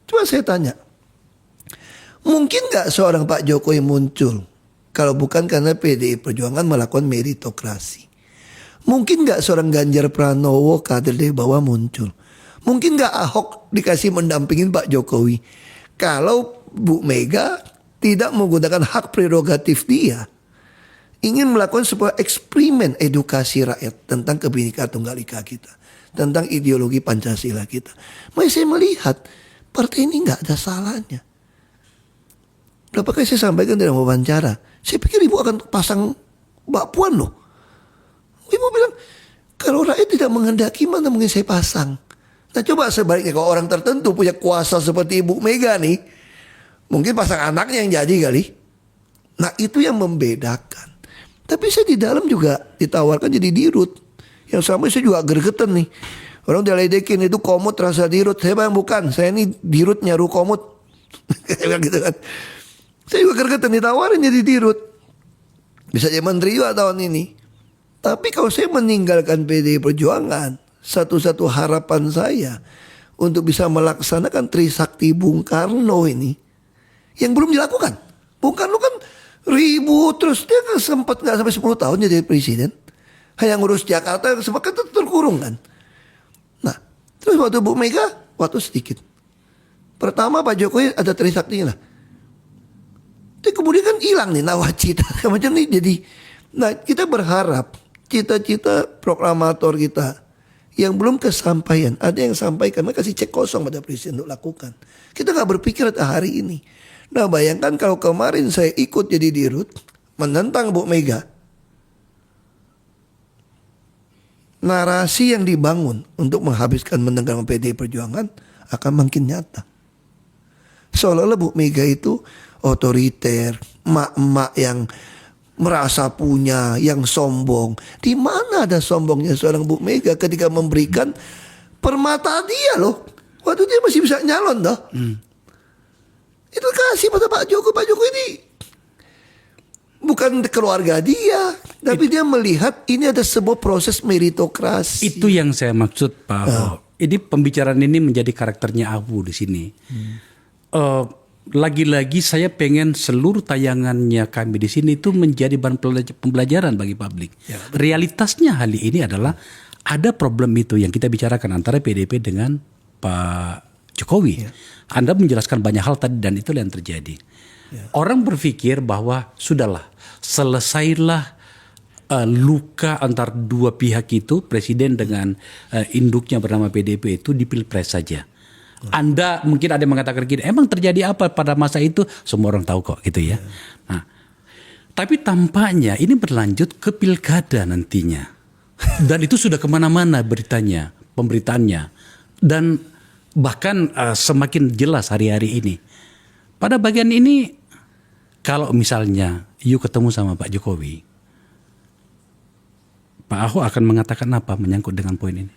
Coba saya tanya, mungkin gak seorang Pak Jokowi muncul kalau bukan karena PDI Perjuangan melakukan meritokrasi? Mungkin gak seorang Ganjar Pranowo kader dari bawah muncul? Mungkin gak Ahok dikasih mendampingin Pak Jokowi kalau Bu Mega tidak menggunakan hak prerogatif dia ingin melakukan sebuah eksperimen edukasi rakyat tentang Kebinekaan Tunggal Ika kita, tentang ideologi Pancasila kita. Makanya saya melihat partai ini nggak ada salahnya. Berapa kali saya sampaikan dalam wawancara, saya pikir ibu akan pasang Mbak Puan loh. Ibu bilang, kalau rakyat tidak menghendaki mana mungkin saya pasang. Nah coba sebaliknya kalau orang tertentu punya kuasa seperti Ibu Mega nih, mungkin pasang anaknya yang jadi kali. Nah itu yang membedakan. Tapi saya di dalam juga ditawarkan jadi dirut. Yang sama saya juga gergetan nih. Orang diledekin itu komut rasa dirut. Saya bilang bukan, saya ini dirut nyaru komut. Saya bilang gitu kan. Saya juga gergetan ditawarin jadi dirut. Bisa jadi menteri juga tahun ini. Tapi kalau saya meninggalkan PDI Perjuangan, satu-satu harapan saya untuk bisa melaksanakan Trisakti Bung Karno ini yang belum dilakukan. Bung Karno kan ribut terus, dia kan sempat nggak sampai 10 tahun jadi presiden, hanya ngurus Jakarta, sempat kan terkurung kan. Nah terus waktu Bu Mega waktu sedikit. Pertama Pak Jokowi ada Trisaktinya lah, tapi kemudian kan hilang nih nawacita macam nih jadi. Nah kita berharap cita-cita proklamator kita yang belum kesampaian, ada yang sampaikan, mereka kasih cek kosong pada presiden untuk lakukan. Kita nggak berpikir hari ini. Nah bayangkan kalau kemarin saya ikut jadi dirut menentang Bu Mega, narasi yang dibangun untuk menghabiskan menenggang PDI Perjuangan akan makin nyata. Seolah-olah Bu Mega itu otoriter, emak-emak yang merasa punya, yang sombong. Di mana ada sombongnya seorang Bu Mega ketika memberikan permata dia loh. Waktu dia masih bisa nyalon toh. Itu kasih pada Pak Jokowi. Pak Jokowi ini bukan keluarga dia, tapi dia melihat ini ada sebuah proses meritokrasi. Itu yang saya maksud Pak Ahok. Ini pembicaraan ini menjadi karakternya Awu di sini. Lagi-lagi saya pengen seluruh tayangannya kami di sini itu menjadi bahan pembelajaran bagi publik. Ya, realitasnya hari ini adalah ada problem itu yang kita bicarakan antara PDIP dengan Pak Jokowi. Ya. Anda menjelaskan banyak hal tadi dan itulah yang terjadi. Ya. Orang berpikir bahwa sudahlah, selesailah luka antar dua pihak itu, presiden dengan induknya bernama PDIP itu di Pilpres saja. Anda mungkin ada yang mengatakan gini, emang terjadi apa pada masa itu? Semua orang tahu kok gitu ya. Nah, tapi tampaknya ini berlanjut ke pilkada nantinya. Dan itu sudah kemana-mana beritanya, pemberitaannya. Dan bahkan semakin jelas hari-hari ini. Pada bagian ini, kalau misalnya you ketemu sama Pak Jokowi, Pak Ahok akan mengatakan apa menyangkut dengan poin ini?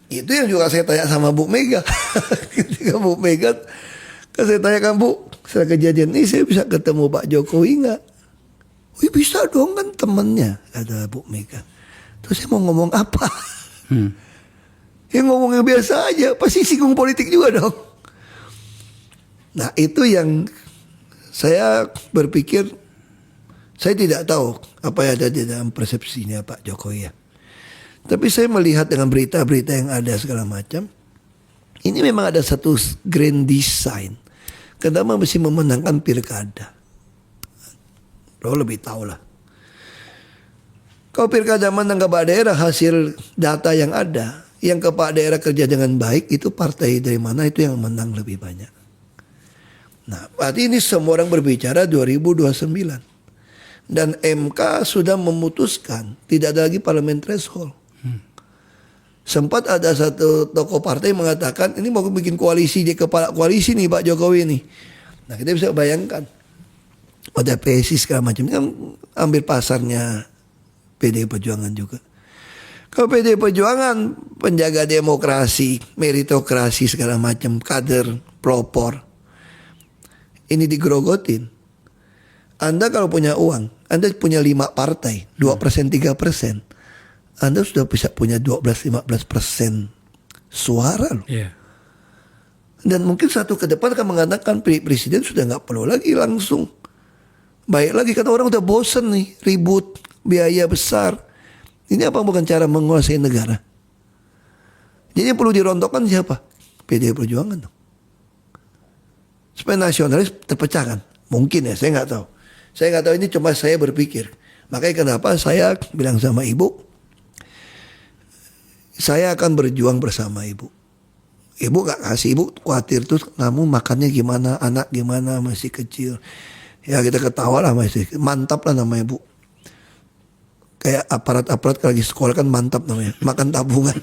Itu yang juga saya tanya sama Bu Mega. Ketika Bu Mega, kan saya tanyakan, Bu, setelah kejadian ini saya bisa ketemu Pak Jokowi nggak? Wih, bisa dong, kan temennya, kata Bu Mega. Terus saya mau ngomong apa? Ya ngomong yang biasa aja, pasti singgung politik juga dong. Nah itu yang saya berpikir, saya tidak tahu apa yang ada di dalam persepsinya Pak Jokowi ya. Tapi saya melihat dengan berita-berita yang ada segala macam, ini memang ada satu grand design. Kenapa mesti memenangkan pilkada? Lo lebih tahu lah. Kalau pilkada menang kepala daerah, hasil data yang ada, yang kepala daerah kerja dengan baik, itu partai dari mana itu yang menang lebih banyak. Nah, berarti ini semua orang berbicara 2029. Dan MK sudah memutuskan tidak ada lagi parliament threshold. Sempat ada satu tokoh partai mengatakan ini mau bikin koalisi, dia kepala koalisi nih Pak Jokowi nih. Nah kita bisa bayangkan ada PSI segala macam, ini kan ambil pasarnya PDI Perjuangan juga. Kalau PDI Perjuangan penjaga demokrasi, meritokrasi segala macam, kader, pelopor, ini digerogotin. Anda kalau punya uang, Anda punya 5 partai, 2%, 3%. Anda sudah bisa punya 12-15% suara loh. Yeah. Dan mungkin satu ke depan akan mengatakan presiden sudah nggak perlu lagi langsung. Baik lagi kata orang udah bosen nih ribut biaya besar. Ini apa bukan cara menguasai negara? Jadi yang perlu dirontokkan siapa? PDI Perjuangan dong. Supaya nasionalis terpecah kan? Mungkin ya, saya nggak tahu. Saya nggak tahu, ini cuma saya berpikir. Makanya kenapa saya bilang sama ibu, saya akan berjuang bersama ibu. Ibu gak kasih, ibu khawatir tuh kamu makannya gimana, anak gimana, masih kecil. Ya kita ketawa lah, masih mantap lah namanya bu. Kayak aparat-aparat kalau lagi sekolah kan mantap namanya, makan tabungan.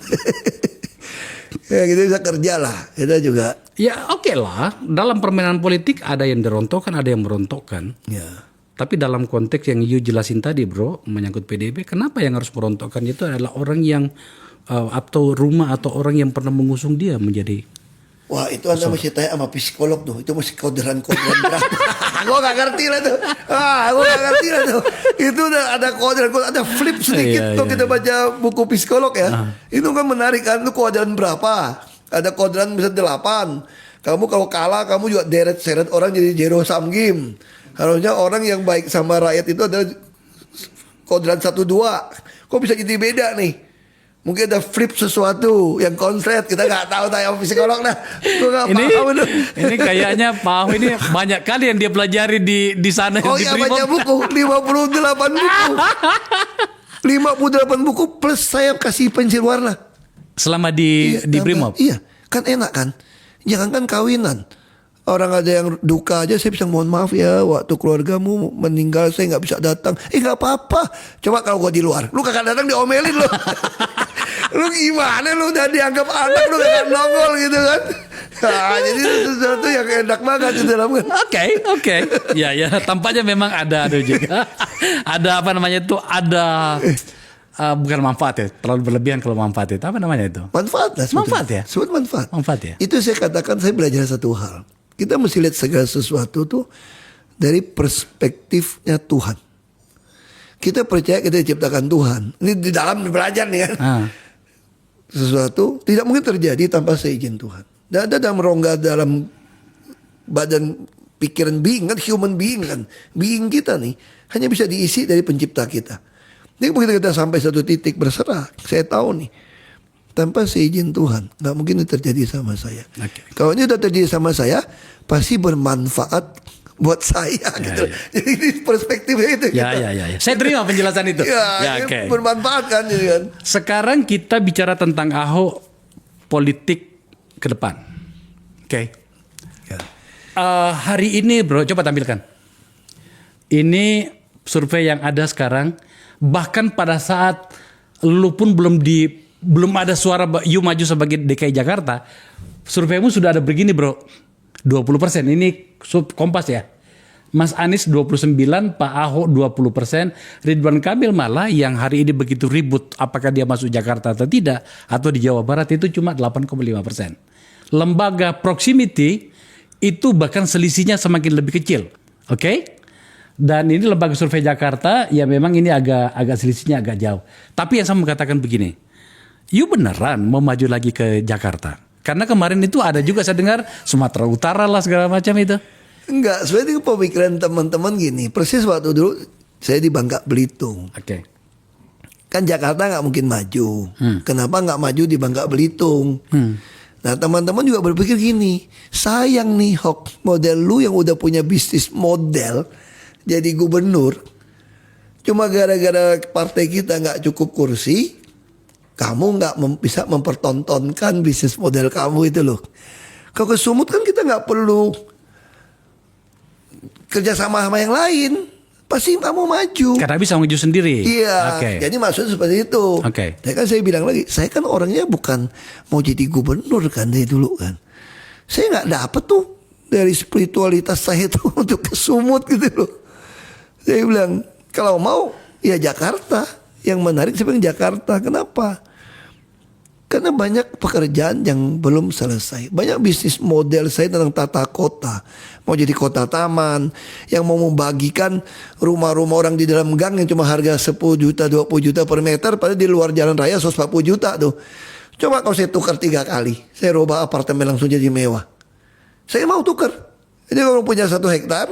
Ya kita bisa kerja lah, kita juga. Ya oke lah, dalam permainan politik ada yang dirontokkan, ada yang merontokkan. Ya. Tapi dalam konteks yang you jelasin tadi bro, menyangkut PDIP, kenapa yang harus merontokkan itu adalah orang yang atau rumah atau orang yang pernah mengusung dia menjadi. Wah itu Anda mesti tanya sama psikolog tuh. Itu mesti kodran-kodran berapa. Gue gak ngerti lah tuh. Gue gak ngerti lah tuh. Itu ada kodran, ada flip sedikit tuh kita baca buku psikolog ya. Itu kan menarik kan. Itu kodran berapa. Ada kodran bisa 8. Kamu kalau kalah kamu juga deret-seret orang jadi zero sum game. Harusnya orang yang baik sama rakyat itu adalah kodran 1-2. Kok bisa jadi beda nih? Mungkin ada flip sesuatu yang konslet, kita nggak tahu tanya psikolog dah. Ini kayaknya Pak Ahok ini banyak kali yang dia pelajari di sana. Oh iya baca buku 58 buku. 58 buku plus saya kasih pensil warna. Selama di Brimob. Iya, kan enak kan. Jangankan kawinan. Orang ada yang duka aja saya bisa mohon maaf ya waktu keluargamu meninggal saya nggak bisa datang. Nggak apa-apa. Coba kalau gua di luar, lu kagak datang diomelin lu. Lu gimana lu udah dianggap anak lu gak nongol gitu kan. Nah, jadi itu sesuatu yang enak banget di dalam kan. Oke. Ya tampaknya memang ada juga. Ada apa namanya itu ada bukan manfaat ya, terlalu berlebihan kalau manfaat itu. Apa namanya itu? Manfaat lah. Manfaat ya? Sebut manfaat. Manfaat ya? Itu saya katakan saya belajar satu hal. Kita mesti lihat segala sesuatu tuh dari perspektifnya Tuhan. Kita percaya kita diciptakan Tuhan. Ini di dalam belajar nih kan. Sesuatu tidak mungkin terjadi tanpa seizin Tuhan. Dan ada dalam rongga dalam badan pikiran being kan, human being kan. Being kita nih hanya bisa diisi dari pencipta kita. Jadi begitu kita sampai satu titik berserah, saya tahu nih tanpa seizin Tuhan nggak mungkin ini terjadi sama saya. Kalau ini udah terjadi sama saya pasti bermanfaat buat saya gitu. Ya. Jadi ini perspektifnya itu. Ya. Saya terima penjelasan itu. Okay. Bermanfaat kan gitu kan. Sekarang kita bicara tentang Ahok politik ke depan. Oke. Ya. Hari ini bro, coba tampilkan. Ini survei yang ada sekarang. Bahkan pada saat lu pun belum ada suara you maju sebagai DKI Jakarta, surveimu sudah ada begini bro. 20%. Ini Kompas ya. Mas Anies 29, Pak Ahok 20%, Ridwan Kamil malah yang hari ini begitu ribut apakah dia masuk Jakarta atau tidak, atau di Jawa Barat itu cuma 8,5%. Lembaga proximity itu bahkan selisihnya semakin lebih kecil. Oke? Dan ini lembaga survei Jakarta, ya memang ini agak selisihnya agak jauh. Tapi yang saya mau katakan begini, you beneran mau maju lagi ke Jakarta? Karena kemarin itu ada juga saya dengar Sumatera Utara lah segala macam itu. Enggak, sebenarnya pemikiran teman-teman gini. Persis waktu dulu saya di Bangka Belitung. Oke. Kan Jakarta nggak mungkin maju. Kenapa nggak maju di Bangka Belitung? Nah teman-teman juga berpikir gini. Sayang nih Hok, model lu yang udah punya bisnis model jadi gubernur. Cuma gara-gara partai kita nggak cukup kursi, kamu nggak bisa mempertontonkan bisnis model kamu itu loh. Kalau ke Sumut kan kita nggak perlu kerja sama yang lain, pasti kamu maju. Karena bisa maju sendiri. Iya. Oke. Jadi maksudnya seperti itu. Oke. Dan kan saya bilang lagi, saya kan orangnya bukan mau jadi gubernur kan dari dulu kan. Saya nggak dapet tuh dari spiritualitas saya tuh untuk ke Sumut gitu loh. Saya bilang kalau mau ya Jakarta. Yang menarik saya bilang Jakarta. Kenapa? Karena banyak pekerjaan yang belum selesai. Banyak bisnis model saya tentang tata kota. Mau jadi kota taman. Yang mau membagikan rumah-rumah orang di dalam gang yang cuma harga 10 juta, 20 juta per meter. Padahal di luar jalan raya 140 juta tuh. Coba kalau saya tukar 3 kali. Saya rubah apartemen langsung jadi mewah. Saya mau tukar. Jadi kalau punya 1 hektar.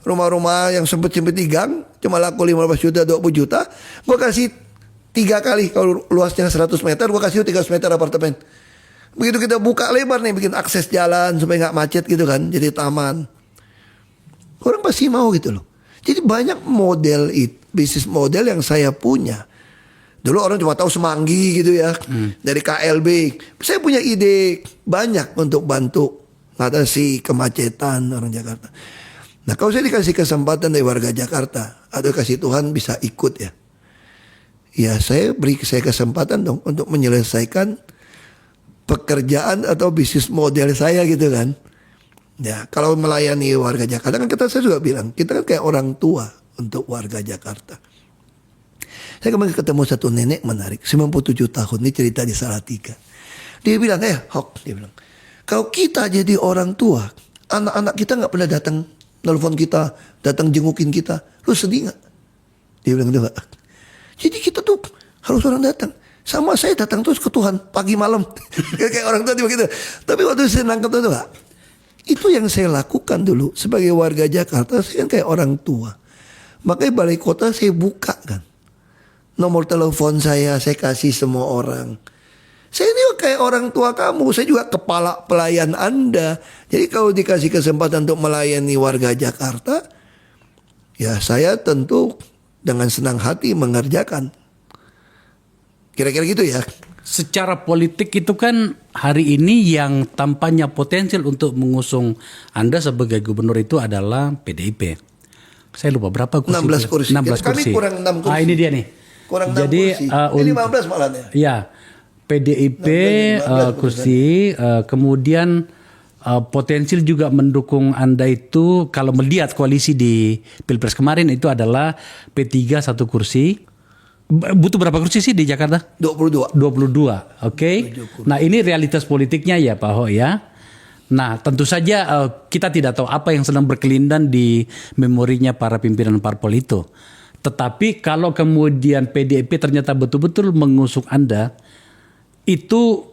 Rumah-rumah yang sempit-sempit di gang. Cuma laku 15 juta, 20 juta. Gue kasih 3 kali, kalau luasnya 100 meter, gue kasih 300 meter apartemen. Begitu kita buka lebar nih, bikin akses jalan supaya nggak macet gitu kan, jadi taman. Orang pasti mau gitu loh. Jadi banyak model bisnis model yang saya punya. Dulu orang cuma tahu Semanggi gitu ya, dari KLB. Saya punya ide banyak untuk bantu ngatasi kemacetan orang Jakarta. Nah kalau saya dikasih kesempatan dari warga Jakarta, atau kasih Tuhan bisa ikut ya. Ya saya kesempatan dong untuk menyelesaikan pekerjaan atau bisnis model saya gitu kan. Ya kalau melayani warga Jakarta kan saya juga bilang kita kan kayak orang tua untuk warga Jakarta. Saya kemarin ketemu satu nenek menarik 97 tahun, ini cerita di Salatiga. Dia bilang Hok, dia bilang kalau kita jadi orang tua, anak-anak kita nggak pernah datang nelfon kita, datang jengukin kita, lu sedih nggak? Dia bilang gitu. Jadi kita tuh harus orang datang. Sama saya datang terus ke Tuhan pagi malam. Kayak orang tua begitu. Tapi waktu saya nangkep itu itu yang saya lakukan dulu sebagai warga Jakarta. Saya kan kayak orang tua. Makanya balai kota saya buka kan. Nomor telepon saya kasih semua orang. Saya ini kayak orang tua kamu. Saya juga kepala pelayan Anda. Jadi kalau dikasih kesempatan untuk melayani warga Jakarta, ya saya tentu dengan senang hati mengerjakan. Kira-kira gitu ya. Secara politik itu kan hari ini yang tampaknya potensial untuk mengusung Anda sebagai gubernur itu adalah PDIP. Saya lupa berapa kursi. 16 kursi. 16 Kami kursi. kurang 6 kursi. Ini dia nih. Kurang 6 Jadi, kursi. Ini 15 malah ya. Ya. PDIP 15 kursi, kemudian potensial juga mendukung Anda itu kalau melihat koalisi di Pilpres kemarin itu adalah P3 1 kursi. Butuh berapa kursi sih di Jakarta? 22. 22, oke. Nah ini realitas politiknya ya Pak Ho ya. Nah tentu saja kita tidak tahu apa yang sedang berkelindan di memorinya para pimpinan parpol itu. Tetapi kalau kemudian PDIP ternyata betul-betul mengusung Anda, itu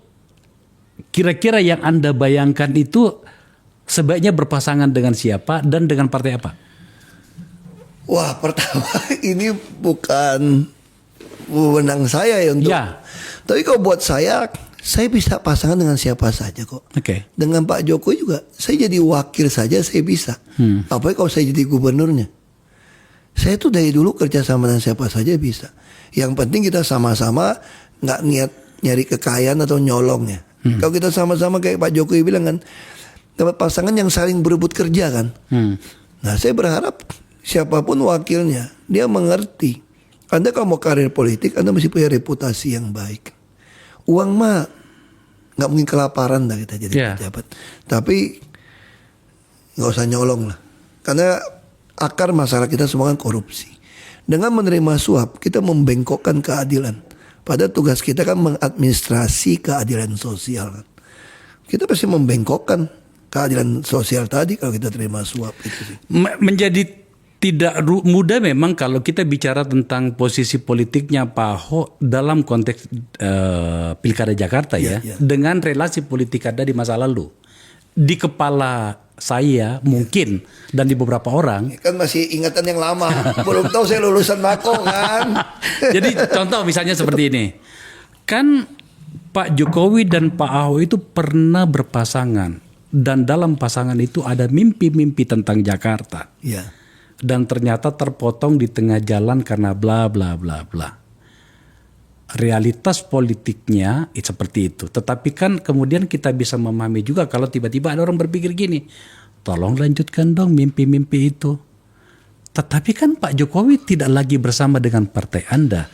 kira-kira yang Anda bayangkan itu sebaiknya berpasangan dengan siapa dan dengan partai apa? Wah pertama ini bukan wewenang saya ya untuk. Ya. Tapi kalau buat saya bisa pasangan dengan siapa saja kok. Oke. Dengan Pak Jokowi juga, saya jadi wakil saja saya bisa. Apalagi kalau saya jadi gubernurnya. Saya tuh dari dulu kerja sama dengan siapa saja bisa. Yang penting kita sama-sama nggak niat nyari kekayaan atau nyolong ya. Kalau kita sama-sama kayak Pak Jokowi bilang kan, dapat pasangan yang saling berebut kerja kan. Nah saya berharap siapapun wakilnya dia mengerti. Anda kalau mau karir politik Anda mesti punya reputasi yang baik. Uang mah nggak mungkin kelaparan dah kita jadi pejabat. Tapi nggak usah nyolong lah. Karena akar masalah kita semua kan korupsi. Dengan menerima suap kita membengkokkan keadilan. Pada tugas kita kan mengadministrasi keadilan sosial kan. Kita pasti membengkokkan keadilan sosial tadi kalau kita terima suap itu sih. Menjadi tidak mudah memang kalau kita bicara tentang posisi politiknya Pak Ahok dalam konteks Pilkada Jakarta ya, dengan relasi politik Anda di masa lalu. Di kepala saya mungkin dan di beberapa orang kan masih ingatan yang lama. Belum tahu saya lulusan Mako kan. Jadi contoh misalnya seperti ini. Kan Pak Jokowi dan Pak Ahok itu pernah berpasangan dan dalam pasangan itu ada mimpi-mimpi tentang Jakarta. Iya. Dan ternyata terpotong di tengah jalan karena bla bla bla bla. Realitas politiknya seperti itu. Tetapi kan kemudian kita bisa memahami juga kalau tiba-tiba ada orang berpikir gini, tolong lanjutkan dong mimpi-mimpi itu. Tetapi kan Pak Jokowi tidak lagi bersama dengan partai Anda.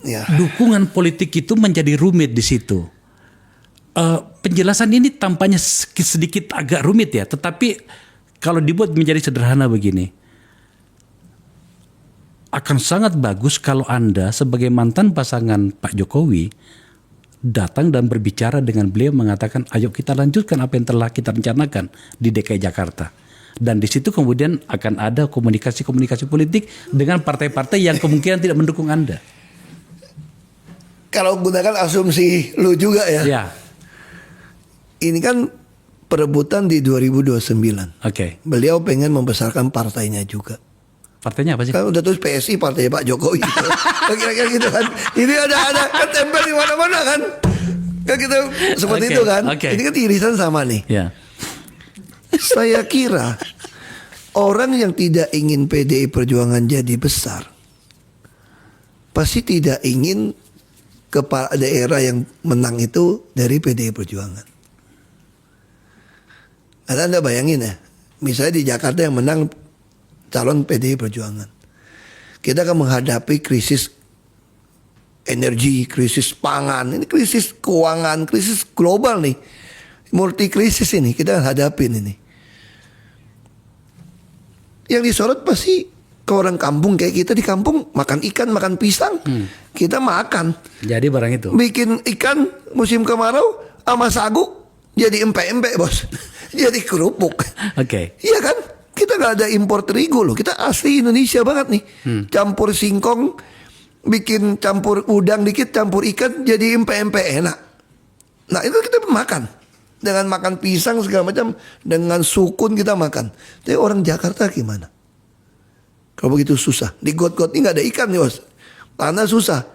Ya. Dukungan politik itu menjadi rumit di situ. Penjelasan ini tampaknya sedikit agak rumit ya, tetapi kalau dibuat menjadi sederhana begini, akan sangat bagus kalau Anda sebagai mantan pasangan Pak Jokowi datang dan berbicara dengan beliau mengatakan, ayo kita lanjutkan apa yang telah kita rencanakan di DKI Jakarta. Dan di situ kemudian akan ada komunikasi-komunikasi politik dengan partai-partai yang kemungkinan tidak mendukung Anda. Kalau gunakan asumsi lu juga ya. Ya. Ini kan perebutan di 2029. Oke. Beliau pengen membesarkan partainya juga. Partainya apa sih? Kan udah tulis PSI partai Pak Jokowi. Kira-kira gitu kan. Ini ada kan tempel di mana-mana kan. Kan kita seperti itu kan. Ini kan irisan sama nih. Ya. Saya kira orang yang tidak ingin PDI Perjuangan jadi besar pasti tidak ingin kepala daerah yang menang itu dari PDI Perjuangan. Anda bayangin ya, misalnya di Jakarta yang menang calon PDI Perjuangan. Kita akan menghadapi krisis energi, krisis pangan, ini krisis keuangan, krisis global nih. Multi krisis ini kita hadapin ini. Yang disorot pasti ke orang kampung kayak kita di kampung makan ikan, makan pisang. Kita makan. Jadi barang itu. Bikin ikan musim kemarau sama sagu jadi empek-empek bos. Jadi kerupuk. Oke. Iya kan? Kita gak ada impor terigu loh. Kita asli Indonesia banget nih. Campur singkong, bikin campur udang dikit, campur ikan, jadi empek-empek enak. Nah itu kita makan. Dengan makan pisang segala macam, dengan sukun kita makan. Tapi orang Jakarta gimana? Kalau begitu susah. Di got-got ini gak ada ikan nih bos. Tanah susah.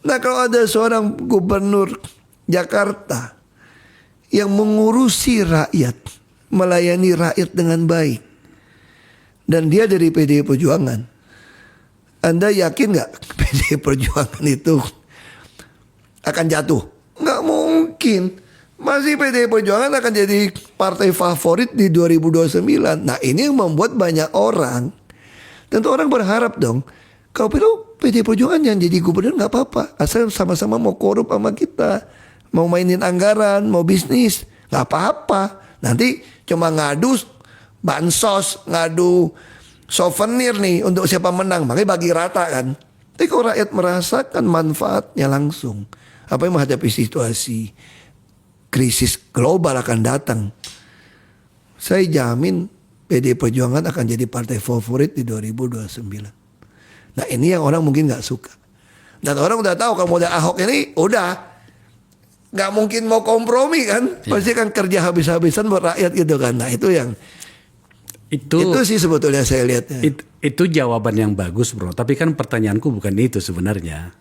Nah kalau ada seorang gubernur Jakarta yang mengurusi rakyat, melayani rakyat dengan baik, dan dia dari PDI Perjuangan, Anda yakin gak PDI Perjuangan itu akan jatuh? Nggak mungkin. Masih PDI Perjuangan akan jadi partai favorit di 2029. Nah ini yang membuat banyak orang, tentu orang berharap dong, kalau PDI Perjuangan yang jadi gubernur nggak apa-apa, asal sama-sama mau korup sama kita, mau mainin anggaran, mau bisnis, nggak apa-apa. Nanti cuma ngadu bansos, ngadu souvenir nih untuk siapa menang, makanya bagi rata kan. Tapi kalau rakyat merasakan manfaatnya langsung, apa yang menghadapi situasi krisis global akan datang, saya jamin PDI Perjuangan akan jadi partai favorit di 2029. Nah ini yang orang mungkin nggak suka. Dan orang udah tahu kalau model Ahok ini udah nggak mungkin mau kompromi kan, pasti kan kerja habis-habisan buat rakyat gitu kan. Nah itu yang itu sih sebetulnya saya lihatnya. Itu jawaban yang bagus bro. Tapi kan pertanyaanku bukan itu sebenarnya.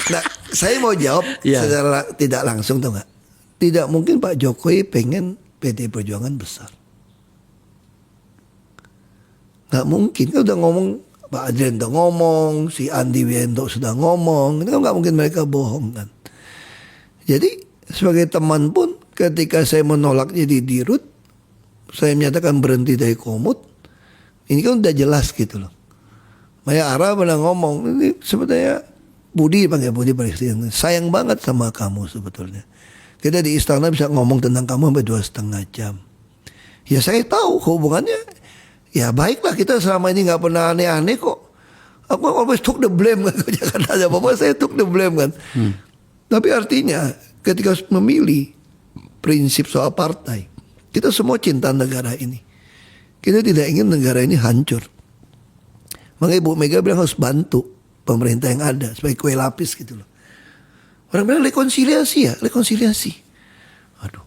Nah saya mau jawab secara tidak langsung tuh nggak. Tidak mungkin Pak Jokowi pengen PDI Perjuangan besar. Nggak mungkin. Kan udah ngomong, Pak Adrian udah ngomong, si Andi Wiendo sudah ngomong. Ini kan nggak mungkin mereka bohong kan. Jadi sebagai teman pun ketika saya menolak jadi dirut, saya menyatakan berhenti dari Komut, ini kan udah jelas gitu loh. Maya Ara pernah ngomong, ini sebetulnya Budi Presiden, sayang banget sama kamu sebetulnya. Kita di istana bisa ngomong tentang kamu sampai 2,5 jam. Ya saya tahu hubungannya, ya baiklah kita selama ini nggak pernah aneh-aneh kok. Aku always took the blame kan, jangan ada apa-apa saya took the blame kan. Tapi artinya ketika memilih prinsip soal partai, kita semua cinta negara ini. Kita tidak ingin negara ini hancur. Makanya Ibu Mega bilang harus bantu pemerintah yang ada sebagai kue lapis gitu loh. Orang bilang rekonsiliasi. Aduh.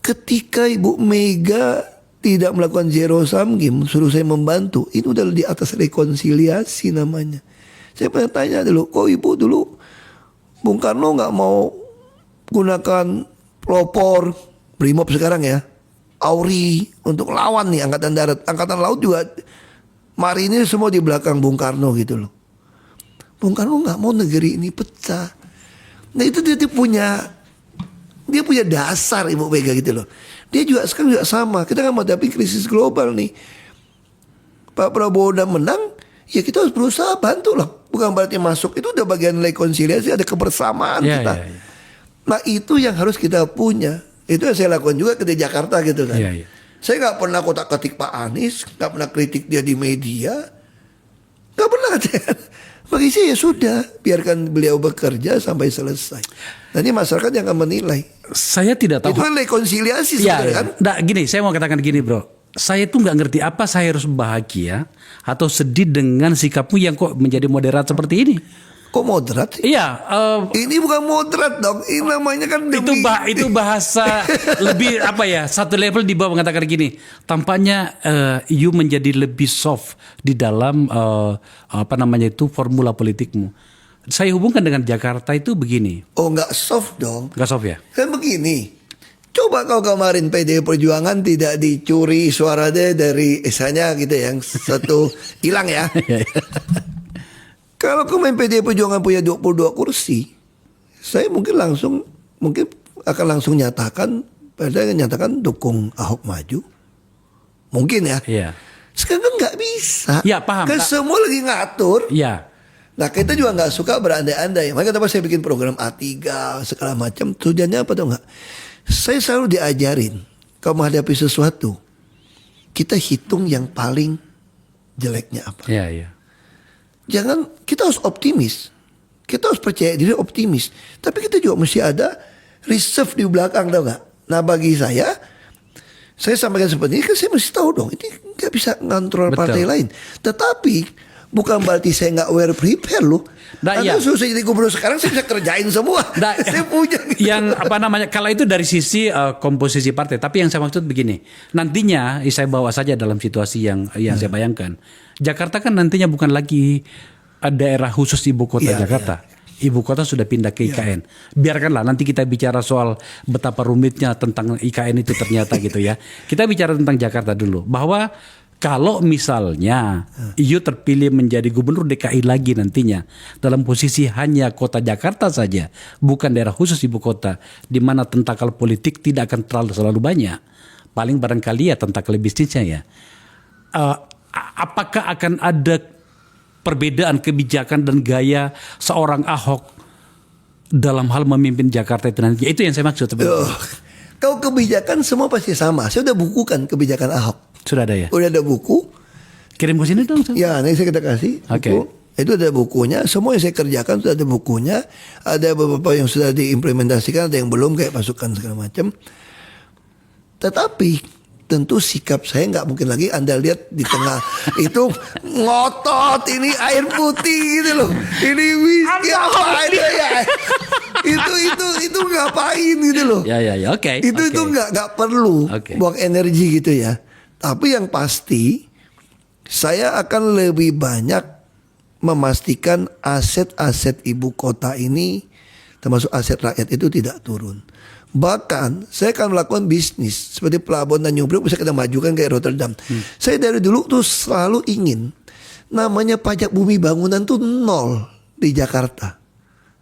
Ketika Ibu Mega tidak melakukan zero sum game, suruh saya membantu, itu udah di atas rekonsiliasi namanya. Saya pernah tanya dulu, kok Ibu dulu Bung Karno nggak mau gunakan pelopor Brimob sekarang ya, Auri untuk lawan nih angkatan darat, angkatan laut juga marinir semua di belakang Bung Karno gitu loh. Bung Karno nggak mau negeri ini pecah. Nah itu dia punya dasar Ibu Mega gitu loh. Dia juga sekarang juga sama. Kita kan menghadapi krisis global nih. Pak Prabowo udah menang, ya kita harus berusaha bantu lah. Bukan berarti masuk, itu udah bagian rekonsiliasi, ada kebersamaan kita. Ya. Nah itu yang harus kita punya. Itu yang saya lakukan juga di Jakarta gitu kan. Ya. Saya nggak pernah kotak-katik Pak Anies, nggak pernah kritik dia di media, nggak pernah. Bagi saya ya sudah, biarkan beliau bekerja sampai selesai. Nanti masyarakat yang akan menilai. Saya tidak tahu. Itu kan rekonsiliasi sebenarnya kan. Nah, gini, saya mau katakan gini bro. Saya tuh nggak ngerti apa saya harus bahagia atau sedih dengan sikapmu yang kok menjadi moderat seperti ini. Kok moderat sih? Iya. Ini bukan moderat dong. Ini namanya kan demi... Itu bahasa lebih apa ya? Satu level di bawah mengatakan gini. Tampaknya you menjadi lebih soft di dalam formula politikmu. Saya hubungkan dengan Jakarta itu begini. Oh nggak soft dong? Nggak soft ya? Kan begini. Coba kalau kemarin PDI Perjuangan tidak dicuri suara dia dari misalnya gitu yang satu hilang ya. Kalau kemarin PDI Perjuangan punya 22 kursi, saya mungkin akan langsung nyatakan dukung Ahok maju. Mungkin ya. Iya. Sekarang kan nggak bisa. Ya paham. Kan semua lagi ngatur. Iya. Nah kita juga nggak suka berandai-andai. Makanya kenapa saya bikin program A3 segala macam. Tujuannya apa tuh nggak? Saya selalu diajarin kalau menghadapi sesuatu, kita hitung yang paling jeleknya apa. Iya, iya. Jangan, kita harus optimis. Kita harus percaya diri optimis. Tapi kita juga mesti ada reserve di belakang, tau gak? Nah bagi saya sampaikan seperti ini kan saya mesti tahu dong. Ini gak bisa ngontrol partai lain. Tetapi bukan berarti saya gak well prepare loh. Anda susah jadi gubernur sekarang saya bisa kerjain semua. Saya punya gitu. Yang kalau itu dari sisi komposisi partai. Tapi yang saya maksud begini. Nantinya saya bawa saja dalam situasi yang saya bayangkan. Jakarta kan nantinya bukan lagi daerah khusus ibu kota Jakarta. Ibu kota sudah pindah ke IKN. Biarkanlah nanti kita bicara soal betapa rumitnya tentang IKN itu ternyata gitu ya. Kita bicara tentang Jakarta dulu. Bahwa kalau misalnya you terpilih menjadi gubernur DKI lagi nantinya dalam posisi hanya kota Jakarta saja, bukan daerah khusus ibu kota, di mana tentakel politik tidak akan selalu banyak. Paling barangkali ya tentakel bisnisnya ya. Apakah akan ada perbedaan kebijakan dan gaya seorang Ahok dalam hal memimpin Jakarta itu nanti? Itu yang saya maksud sebenarnya. Kalau kebijakan semua pasti sama. Saya udah bukukan kebijakan Ahok. Sudah ada ya? Udah ada buku. Kirim ke sini dong. Ya, nanti kita kasih buku. Itu ada bukunya. Semua yang saya kerjakan sudah ada bukunya. Ada beberapa yang sudah diimplementasikan, ada yang belum kayak pasukan segala macam. Tetapi tentu sikap saya nggak mungkin lagi Anda lihat di tengah itu ngotot, ini air putih gitu loh. Ini whisky apa ya? Itu ngapain gitu loh. Ya, oke. Itu nggak perlu buang energi gitu ya. Tapi yang pasti saya akan lebih banyak memastikan aset-aset ibu kota ini termasuk aset rakyat itu tidak turun. Bahkan saya akan melakukan bisnis seperti pelabuhan Tanjung Priok bisa kita majukan kayak Rotterdam. Saya dari dulu tuh selalu ingin namanya pajak bumi bangunan tuh 0 di Jakarta.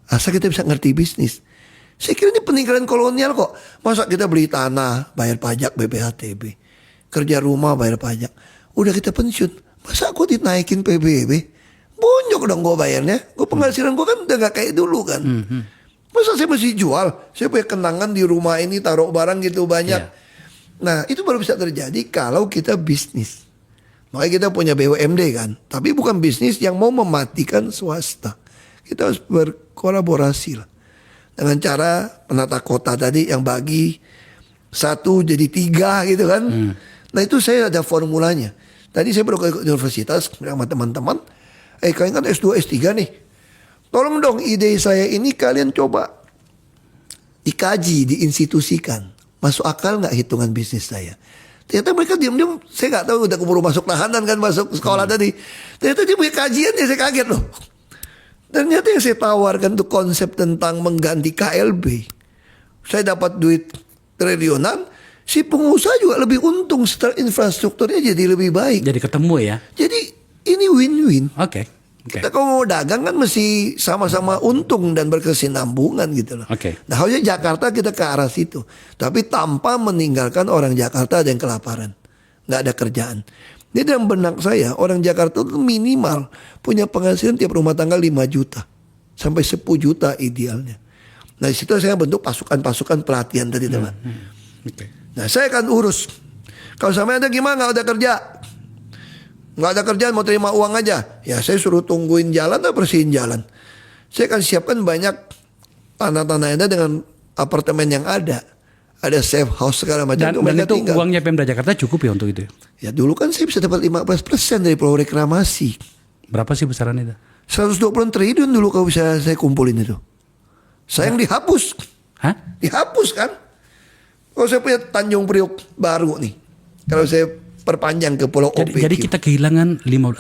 Asal kita bisa ngerti bisnis. Saya kira ini peninggalan kolonial kok. Masa kita beli tanah, bayar pajak BPHTB. Kerja rumah, bayar pajak. Udah kita pensiun. Masa aku dinaikin PBB? Bonyok dong gue bayarnya. Gue penghasilan gue kan udah gak kayak dulu kan. Masa saya masih jual? Saya punya kenangan di rumah ini, taruh barang gitu banyak. Nah itu baru bisa terjadi kalau kita bisnis. Makanya kita punya BUMD kan. Tapi bukan bisnis yang mau mematikan swasta. Kita harus berkolaborasi lah. Dengan cara penata kota tadi yang bagi 1 jadi 3 gitu kan. Nah itu saya ada formulanya. Tadi saya baru ke universitas sama teman-teman. Kalian kan S2, S3 nih. Tolong dong ide saya ini kalian coba dikaji, diinstitusikan. Masuk akal nggak hitungan bisnis saya? Ternyata mereka diam-diam, saya nggak tahu udah keburu masuk tahanan kan, masuk sekolah tadi. Ternyata dia punya kajian ya, saya kaget loh. Ternyata yang saya tawarkan tuh konsep tentang mengganti KLB. Saya dapat duit triliunan, si pengusaha juga lebih untung setelah infrastrukturnya jadi lebih baik. Jadi ketemu ya. Jadi ini win-win. Oke. Kita kalau mau dagang kan mesti sama-sama untung dan berkesinambungan gitu loh. Nah harusnya Jakarta kita ke arah situ. Tapi tanpa meninggalkan orang Jakarta ada yang kelaparan. Nggak ada kerjaan. Jadi dalam benak saya orang Jakarta itu minimal punya penghasilan tiap rumah tangga 5 juta. Sampai 10 juta idealnya. Nah di situ saya bentuk pasukan-pasukan pelatihan tadi teman. Nah saya akan urus. Kalau sama ada gimana nggak ada kerja? Nggak ada kerjaan mau terima uang aja. Ya saya suruh tungguin jalan atau bersihin jalan. Saya akan siapkan banyak tanah-tanah ada dengan apartemen yang ada. Ada safe house segala macam. Dan itu tinggal. Uangnya Pemda Jakarta cukup ya untuk itu? Ya dulu kan saya bisa dapat 15% dari pulau reklamasi. Berapa sih besaran itu? 120 triliun dulu kalau bisa saya kumpulin itu. Sayang dihapus. Hah? Dihapus kan. Kalau saya punya Tanjung Priok baru nih. Kalau saya perpanjang ke Pulau OPQ. Jadi kita kehilangan 150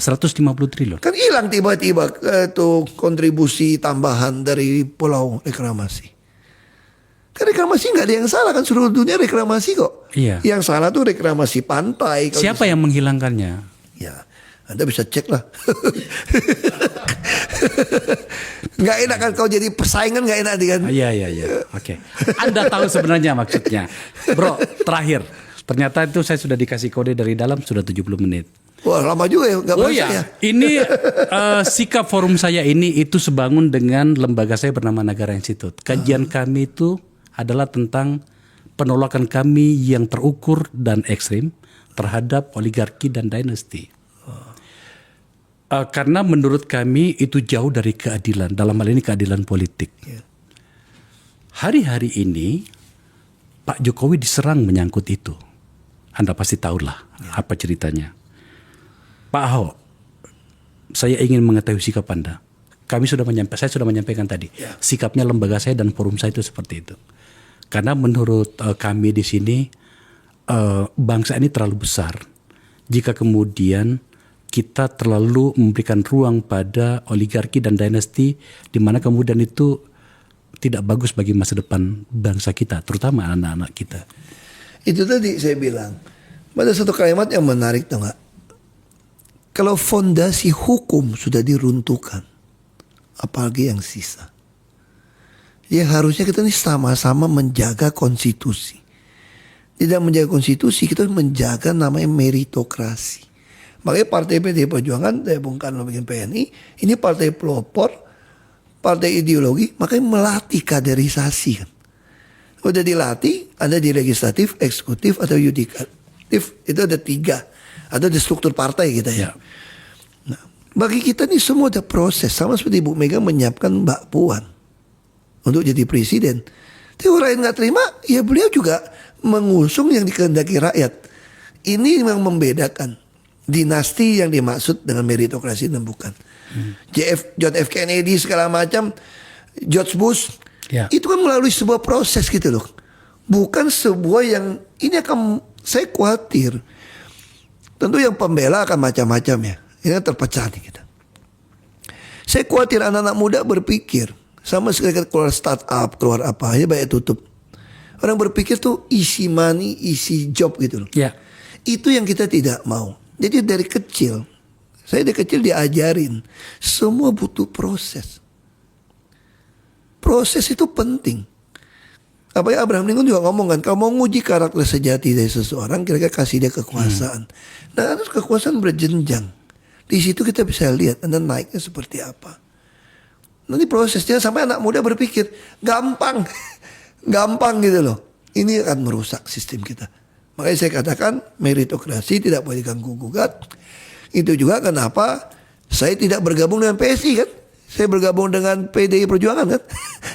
triliun. Kan hilang tiba-tiba tuh kontribusi tambahan dari Pulau Reklamasi. Kan reklamasi nggak ada yang salah kan, seluruh dunia reklamasi kok. Iya. Yang salah tuh reklamasi pantai. Siapa yang menghilangkannya? Ya, Anda bisa cek lah. Nggak enak kan kalau jadi persaingan, nggak enak kan? Iya. Oke. Anda tahu sebenarnya maksudnya, bro. Terakhir. Ternyata itu saya sudah dikasih kode dari dalam sudah 70 menit. Wah lama juga ya. Gak ya. Ini sikap forum saya ini itu sebangun dengan lembaga saya bernama Nagara Institute. Kajian kami itu adalah tentang penolakan kami yang terukur dan ekstrim terhadap oligarki dan dinasti. Karena menurut kami itu jauh dari keadilan. Dalam hal ini keadilan politik. Hari-hari ini Pak Jokowi diserang menyangkut itu. Anda pasti tahulah apa ceritanya. Pak Ahok, saya ingin mengetahui sikap Anda. Saya sudah menyampaikan tadi. Sikapnya lembaga saya dan forum saya itu seperti itu. Karena menurut kami di sini bangsa ini terlalu besar. Jika kemudian kita terlalu memberikan ruang pada oligarki dan dinasti, di mana kemudian itu tidak bagus bagi masa depan bangsa kita, terutama anak-anak kita. Itu tadi saya bilang, ada satu kalimat yang menarik tuh nggak? Kalau fondasi hukum sudah diruntuhkan, apalagi yang sisa. Ya harusnya kita ini sama-sama menjaga konstitusi. Tidak menjaga konstitusi, kita menjaga namanya meritokrasi. Makanya Partai PD Perjuangan, Bung Karno bikin PNI, ini partai pelopor, partai ideologi, makanya melatih kaderisasi kan. Udah dilatih, ada di legislatif, eksekutif, atau yudikatif. Itu ada 3. Ada di struktur partai kita ya. Nah, bagi kita nih semua ada proses. Sama seperti Ibu Mega menyiapkan Mbak Puan untuk jadi presiden. Tapi orang yang gak terima, ya beliau juga mengusung yang dikehendaki rakyat. Ini yang membedakan dinasti yang dimaksud dengan meritokrasi dan bukan. John F. Kennedy segala macam, George Bush. Ya. Itu kan melalui sebuah proses gitu loh. Bukan sebuah yang ini akan saya khawatir. Tentu yang pembela akan macam-macam ya. Ini terpecah nih kita. Saya khawatir anak-anak muda berpikir sama sekali keluar startup, keluar apa aja banyak tutup. Orang berpikir tuh isi money, isi job gitu loh. Ya. Itu yang kita tidak mau. Jadi dari kecil, saya dari kecil diajarin semua butuh proses. Proses itu penting. Apa ya, Abraham Lincoln juga ngomong kan, kalau mau nguji karakter sejati dari seseorang, kira-kira kasih dia kekuasaan. Nah, terus kekuasaan berjenjang. Di situ kita bisa lihat Anda naiknya seperti apa. Nanti prosesnya sampai anak muda berpikir gampang, gampang gitu loh. Ini akan merusak sistem kita. Makanya saya katakan meritokrasi tidak boleh diganggu gugat. Itu juga kenapa saya tidak bergabung dengan PSI kan. Saya bergabung dengan PDI Perjuangan kan.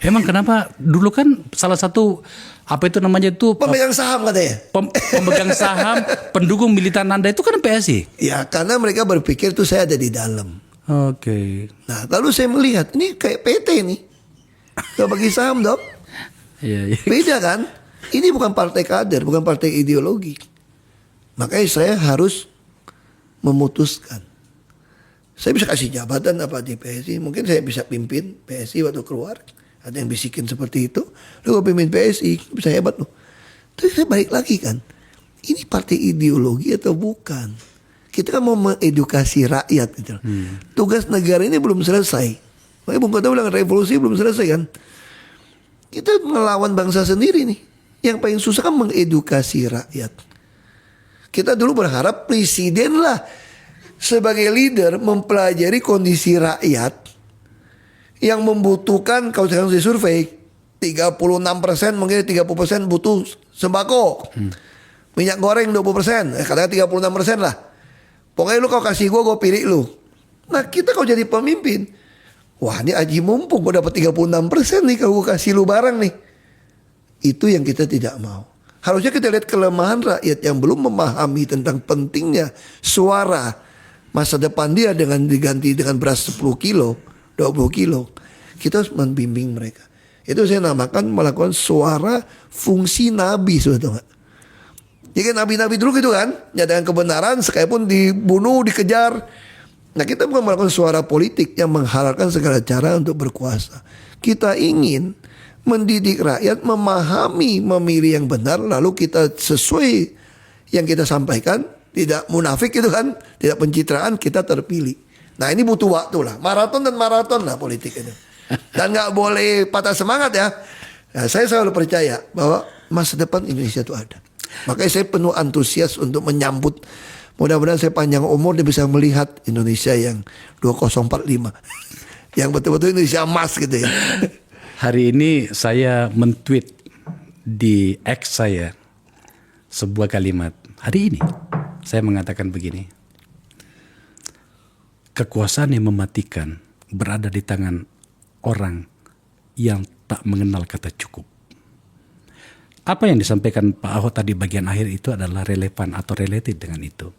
Emang kenapa? Dulu kan salah satu apa itu namanya itu Pemegang saham katanya. pemegang saham pendukung militan Anda itu kan PSI. Ya karena mereka berpikir tuh saya ada di dalam. Oke. Nah lalu saya melihat ini kayak PT nih. Gak bagi saham dong. Iya, iya. Beda kan. Ini bukan partai kader, bukan partai ideologi. Makanya saya harus memutuskan. Saya bisa kasih jabatan apa di PSI. Mungkin saya bisa pimpin PSI waktu keluar. Ada yang bisikin seperti itu. Lu pimpin PSI, bisa hebat loh. Terus saya balik lagi kan. Ini partai ideologi atau bukan? Kita kan mau mengedukasi rakyat gitu. Tugas negara ini belum selesai. Makanya Bung Karno bilang revolusi belum selesai kan. Kita melawan bangsa sendiri nih. Yang paling susah kan mengedukasi rakyat. Kita dulu berharap presiden lah sebagai leader mempelajari kondisi rakyat yang membutuhkan, kalau sekarang disurvei 36% mungkin 30% butuh sembako, minyak goreng 20%, katakan 36% lah. Pokoknya lu kalau kasih gue pilih lu. Nah kita kalau jadi pemimpin, wah ini aji mumpung gue dapat 36% nih kalau gue kasih lu barang nih. Itu yang kita tidak mau. Harusnya kita lihat kelemahan rakyat yang belum memahami tentang pentingnya suara masa depan dia dengan diganti dengan beras 10 kilo, 20 kilo. Kita harus membimbing mereka. Itu saya namakan melakukan suara fungsi nabi sebetulnya. Jadi nabi-nabi dulu gitu kan, nyatakan kebenaran sekalipun dibunuh, dikejar. Nah kita bukan melakukan suara politik yang menghalalkan segala cara untuk berkuasa. Kita ingin mendidik rakyat memahami, memilih yang benar, lalu kita sesuai yang kita sampaikan, tidak munafik gitu kan, tidak pencitraan, kita terpilih. Nah ini butuh waktu lah, maraton lah politik itu. Dan nggak boleh patah semangat ya. Nah, saya selalu percaya bahwa masa depan Indonesia itu ada. Makanya saya penuh antusias untuk menyambut. Mudah-mudahan saya panjang umur dia bisa melihat Indonesia yang 2045. Yang betul-betul Indonesia emas gitu ya. Hari ini saya men-tweet di X saya sebuah kalimat. Hari ini saya mengatakan begini. Kekuasaan yang mematikan berada di tangan orang yang tak mengenal kata cukup. Apa yang disampaikan Pak Ahok tadi bagian akhir itu adalah relevan atau related dengan itu.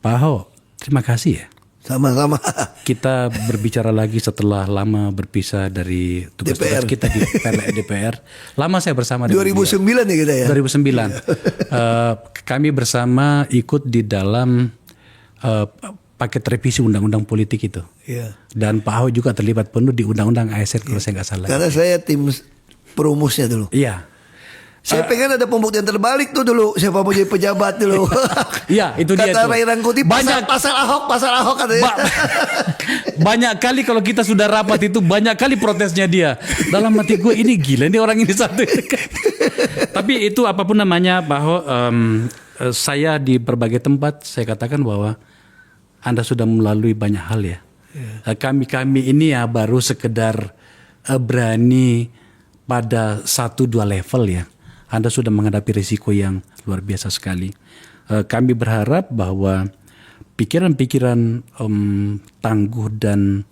Pak Ahok, terima kasih ya. Sama-sama. Kita berbicara lagi setelah lama berpisah dari tugas-tugas kita di DPR. Lama saya bersama dengan 2009 ya kita ya. 2009. Kami bersama ikut di dalam paket revisi undang-undang politik itu. Iya. Dan Pak Ahok juga terlibat penuh di undang-undang ASN kalau saya nggak salah. Karena saya tim perumusnya dulu. Iya. Saya pengen ada pembuktian terbalik tuh dulu. Siapa mau jadi pejabat dulu. Iya, itu dia Kata tuh. Ray Rangkuti pasal Ahok katanya. Banyak kali kalau kita sudah rapat itu banyak kali protesnya dia. Dalam hati gue ini gila ini orang ini satu. Tapi itu apapun namanya Pak Ahok, saya di berbagai tempat saya katakan bahwa Anda sudah melalui banyak hal ya. Kami ini ya baru sekedar berani pada 1-2 level ya. Anda sudah menghadapi risiko yang luar biasa sekali. Kami berharap bahwa pikiran-pikiran tangguh dan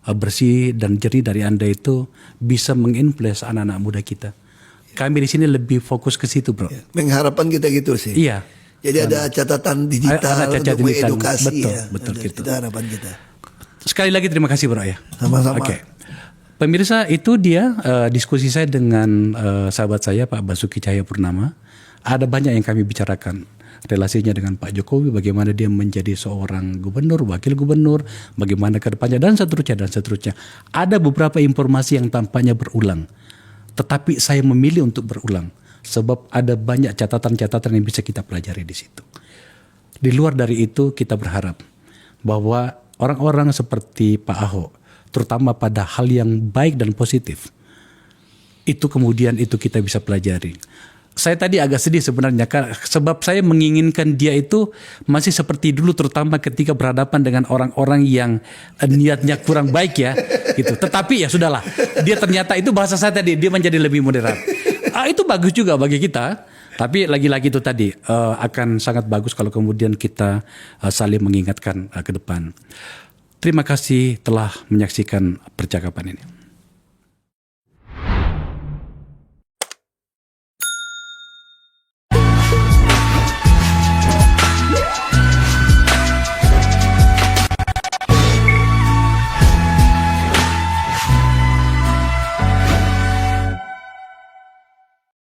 bersih dan jernih dari Anda itu bisa menginfluence anak-anak muda kita. Kami di sini lebih fokus ke situ, bro. Pengharapan kita gitu sih. Iya. Jadi ada catatan digital untuk mengedukasi. Betul gitu. Itu harapan kita. Sekali lagi terima kasih, bro ya. Sama-sama. Oke. Pemirsa, itu dia diskusi saya dengan sahabat saya Pak Basuki Cahayapurnama. Ada banyak yang kami bicarakan. Relasinya dengan Pak Jokowi, bagaimana dia menjadi seorang gubernur, wakil gubernur, bagaimana ke depannya, dan seterusnya, dan seterusnya. Ada beberapa informasi yang tampaknya berulang. Tetapi saya memilih untuk berulang. Sebab ada banyak catatan-catatan yang bisa kita pelajari di situ. Di luar dari itu kita berharap bahwa orang-orang seperti Pak Ahok, terutama pada hal yang baik dan positif, itu kemudian itu kita bisa pelajari. Saya tadi agak sedih sebenarnya sebab saya menginginkan dia itu masih seperti dulu, terutama ketika berhadapan dengan orang-orang yang niatnya kurang baik ya gitu. Tetapi ya sudahlah, dia ternyata itu bahasa saya tadi, dia menjadi lebih moderat. Itu bagus juga bagi kita. Tapi lagi-lagi itu tadi akan sangat bagus kalau kemudian kita saling mengingatkan ke depan. Terima kasih telah menyaksikan percakapan ini.